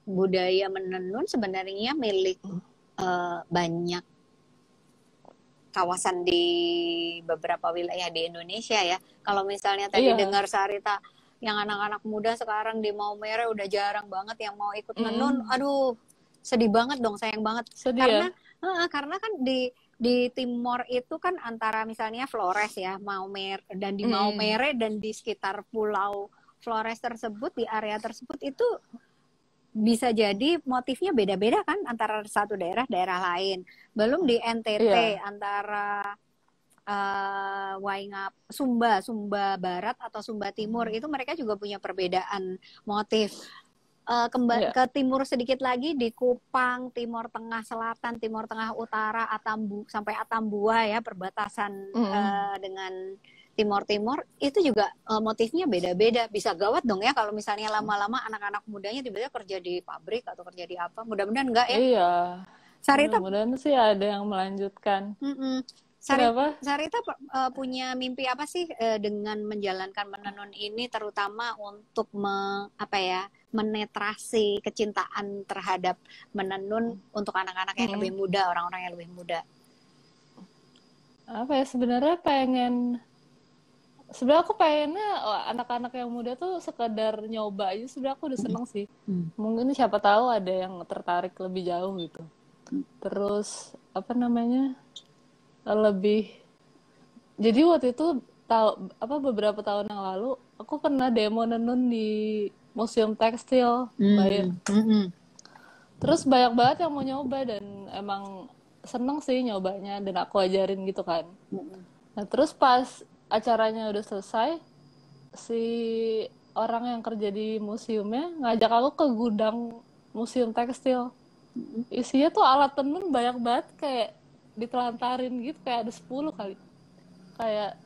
budaya menenun sebenarnya milik banyak kawasan di beberapa wilayah di Indonesia ya. Kalau misalnya tadi dengar Sarita, yang anak-anak muda sekarang di Maumere udah jarang banget yang mau ikut menenun. Aduh, sedih banget dong, sayang banget. Sedih karena kan di Timor itu kan antara misalnya Flores ya, Maumere, dan di Maumere dan di sekitar pulau Flores tersebut, di area tersebut itu bisa jadi motifnya beda-beda kan antara satu daerah lain. Belum di NTT antara Waingap, Sumba Barat atau Sumba Timur itu mereka juga punya perbedaan motif. Ke timur sedikit lagi di Kupang, Timur Tengah Selatan, Timur Tengah Utara, sampai Atambua ya, perbatasan dengan Timur itu juga motifnya beda-beda. Bisa gawat dong ya kalau misalnya lama-lama anak-anak mudanya tiba-tiba kerja di pabrik atau kerja di apa. Mudah-mudahan enggak ya. Iya. Sarita, mudah-mudahan sih ada yang melanjutkan. Kenapa? Sarita punya mimpi apa sih dengan menjalankan menenun ini, terutama untuk menetrasi kecintaan terhadap menenun untuk anak-anak yang lebih muda, orang-orang yang lebih muda? Apa ya, sebenarnya aku pengennya anak-anak yang muda tuh sekedar nyoba aja, sebenarnya aku udah seneng sih. Mungkin siapa tahu ada yang tertarik lebih jauh gitu. Terus lebih, jadi waktu itu beberapa tahun yang lalu aku pernah demo nenun di Museum Tekstil Bayern. Terus banyak banget yang mau nyoba dan emang seneng sih nyobanya, dan aku ajarin gitu kan. Nah terus pas acaranya udah selesai, si orang yang kerja di museumnya ngajak aku ke gudang Museum Tekstil. Isinya tuh alat tenun banyak banget, kayak ditelantarin gitu, kayak ada 10 kali. Kayak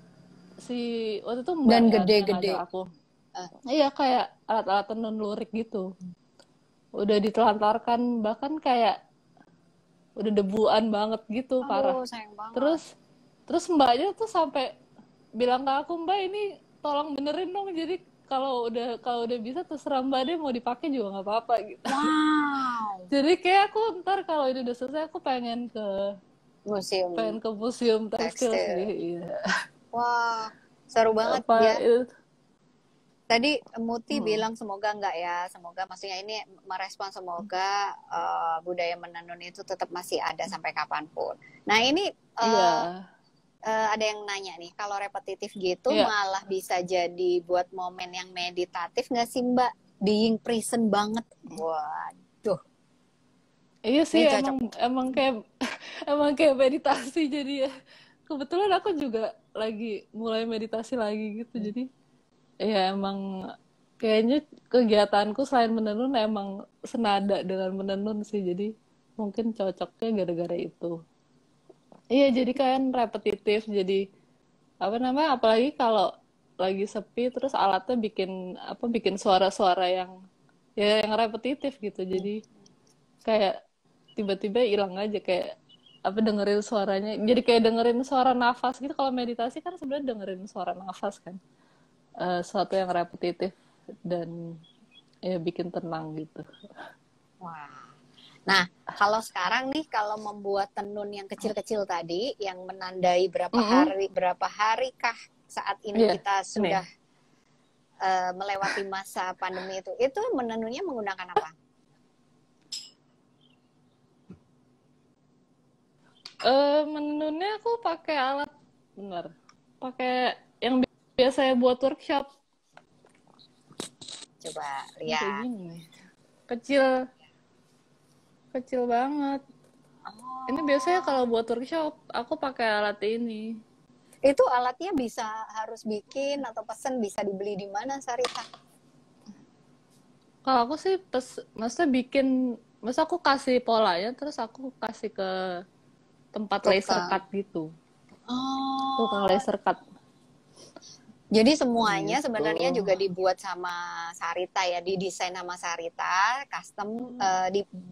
si waktu itu mbak Dan yang gede-gede. ngajak aku. Iya, kayak alat-alat tenun lurik gitu. Udah ditelantarkan, bahkan kayak udah debuan banget gitu, parah. Sayang banget. Terus mbaknya tuh sampai bilang ke aku, "Mbak, ini tolong benerin dong, jadi kalau udah bisa terserah Mbak deh, mau dipakai juga nggak apa-apa," gitu. Wow. Jadi kayak aku ntar kalau ini udah selesai, aku pengen ke museum tekstil sih. Iya. Wah, seru banget ya. Tadi Muti bilang semoga enggak ya, semoga maksudnya ini merespon semoga budaya menenun itu tetap masih ada sampai kapanpun. Nah ini ada yang nanya nih, kalau repetitif gitu malah bisa jadi buat momen yang meditatif nggak sih Mbak? Being present banget. Waduh. Iya sih, emang kayak meditasi jadi ya. Kebetulan aku juga lagi mulai meditasi lagi gitu, jadi ya emang kayaknya kegiatanku selain menenun emang senada dengan menenun sih, jadi mungkin cocoknya gara-gara itu. Iya, jadi kan repetitif, jadi apalagi kalau lagi sepi terus alatnya bikin suara-suara yang repetitif gitu, jadi kayak tiba-tiba hilang aja, kayak dengerin suaranya, jadi kayak dengerin suara nafas gitu. Kalau meditasi kan sebenarnya dengerin suara nafas kan, sesuatu yang repetitif dan ya bikin tenang gitu. Wah. Nah, kalau sekarang nih, kalau membuat tenun yang kecil-kecil tadi, yang menandai berapa hari kah saat ini kita sudah melewati masa pandemi itu menenunnya menggunakan apa? Menenunnya aku pakai alat, pakai yang biasa buat workshop. Coba lihat. Kayak gini, kecil banget. Ini biasanya kalau buat workshop aku pakai alat ini. Itu alatnya harus bikin atau pesen, bisa dibeli di mana, Sarita? Kalau aku sih maksudnya aku kasih polanya, terus aku kasih ke tempat laser cut gitu. Tukang laser cut. Jadi semuanya sebenarnya juga dibuat sama Sarita ya, didesain sama Sarita, custom,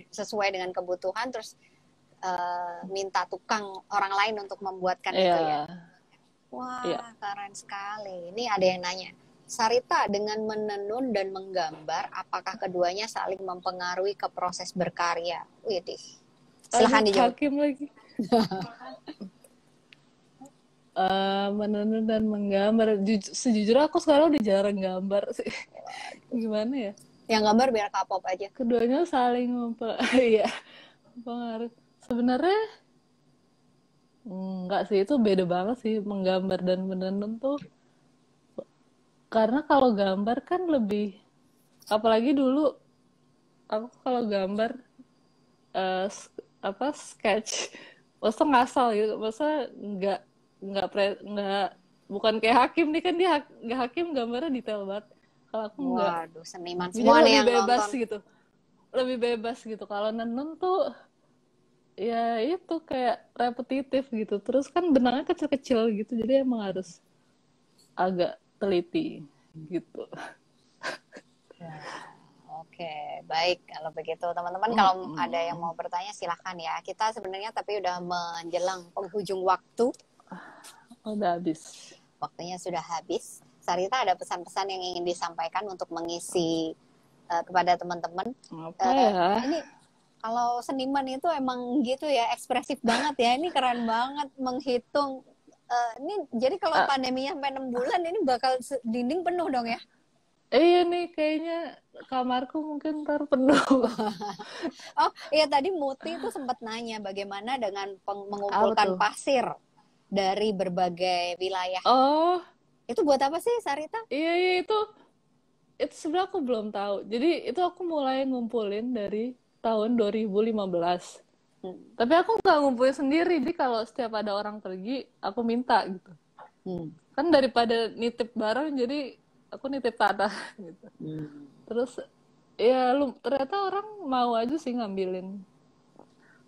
sesuai dengan kebutuhan, terus minta tukang orang lain untuk membuatkan itu ya. Wah, keren sekali. Ini ada yang nanya, Sarita dengan menenun dan menggambar, apakah keduanya saling mempengaruhi ke proses berkarya? Widih, silahkan dijawab. Hakim lagi. Menenun dan menggambar, sejujurnya aku sekarang udah jarang gambar sih. Gimana ya? Yang gambar biar kapop aja. Keduanya saling mempengaruhi. Sebenarnya enggak sih, itu beda banget sih menggambar dan menenun tuh. Karena kalau gambar kan lebih, apalagi dulu aku kalau gambar sketch, masa ngasal gitu, masa nggak bukan kayak Hakim nih, kan dia nggak Hakim gambarnya detail banget. Kalau aku nggak. Waduh, seniman semua nih yang bebas nonton. gitu. Lebih bebas gitu. Kalau nenun tuh ya itu kayak repetitif gitu. Terus kan benangnya kecil-kecil gitu, jadi emang harus agak teliti gitu. Oke, baik. Kalau begitu teman-teman, kalau ada yang mau bertanya silahkan ya. Kita sebenarnya tapi udah menjelang penghujung waktu Udah habis. Waktunya sudah habis. Sarita ada pesan-pesan yang ingin disampaikan untuk mengisi kepada teman-teman? Apa ya? Ini kalau seniman itu emang gitu ya, ekspresif banget ya. Ini keren banget menghitung. Ini jadi kalau pandeminya sampai 6 bulan ini bakal dinding penuh dong ya? Iya nih, kayaknya kamarku mungkin terpenuh. Oh iya, tadi Muti itu sempat nanya bagaimana dengan mengumpulkan pasir dari berbagai wilayah. Oh, itu buat apa sih, Sarita? Iya itu sebenarnya aku belum tahu. Jadi itu aku mulai ngumpulin dari tahun 2015. Tapi aku nggak ngumpulin sendiri. Jadi kalau setiap ada orang pergi, aku minta gitu. Kan daripada nitip barang, jadi aku nitip tanah gitu. Terus ya ternyata orang mau aja sih ngambilin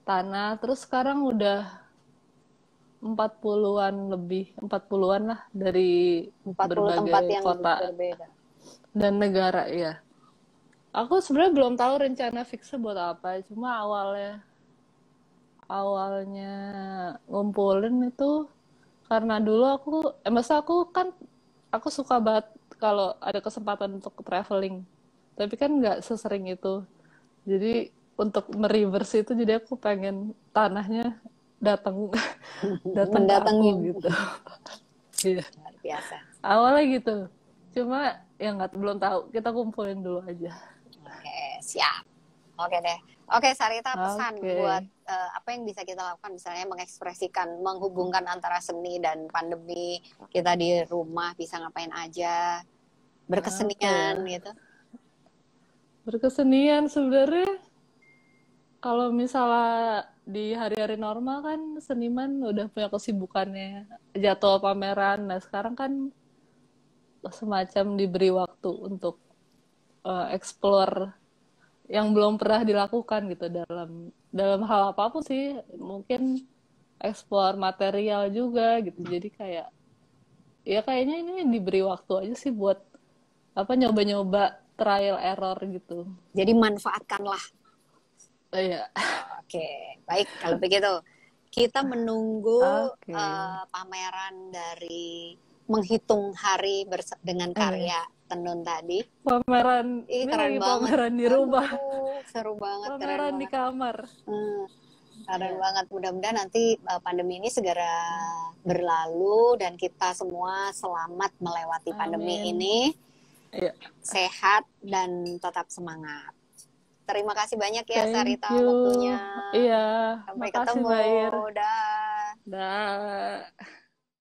tanah. Terus sekarang udah 40-an lebih, 40-an lah dari 40 berbagai tempat yang kota berbeda dan negara ya. Aku sebenarnya belum tahu rencana fiksnya buat apa. Cuma awalnya ngumpulin itu karena dulu masa aku suka banget kalau ada kesempatan untuk traveling, tapi kan nggak sesering itu. Jadi untuk mereverse itu, jadi aku pengen tanahnya datang ke aku gitu. Iya. Luar biasa. Awalnya gitu, cuma ya belum tahu. Kita kumpulin dulu aja. Oke, siap. Oke deh. Oke, Sarita, pesan buat apa yang bisa kita lakukan, misalnya mengekspresikan, menghubungkan antara seni dan pandemi. Kita di rumah bisa ngapain aja, berkesenian gitu. Berkesenian sebenarnya kalau misalnya di hari-hari normal kan seniman udah punya kesibukannya, jadwal pameran. Nah sekarang kan semacam diberi waktu untuk explore yang belum pernah dilakukan gitu dalam hal apapun sih, mungkin explore material juga gitu. Jadi kayak ya kayaknya ini diberi waktu aja sih buat nyoba-nyoba trial error gitu. Jadi manfaatkanlah. Iya. Oke, baik kalau begitu kita menunggu pameran dari menghitung hari dengan karya Tenun tadi. Pameran ini keren lagi banget. Pameran di rumah. Seru banget. Pameran di kamar. Keren banget. Mudah-mudahan nanti pandemi ini segera berlalu dan kita semua selamat melewati pandemi ini. Iya. Sehat dan tetap semangat. Terima kasih banyak ya Sarita waktunya. Iya. Sampai Makasih, ketemu. Mbak Ir. Dah. Dah.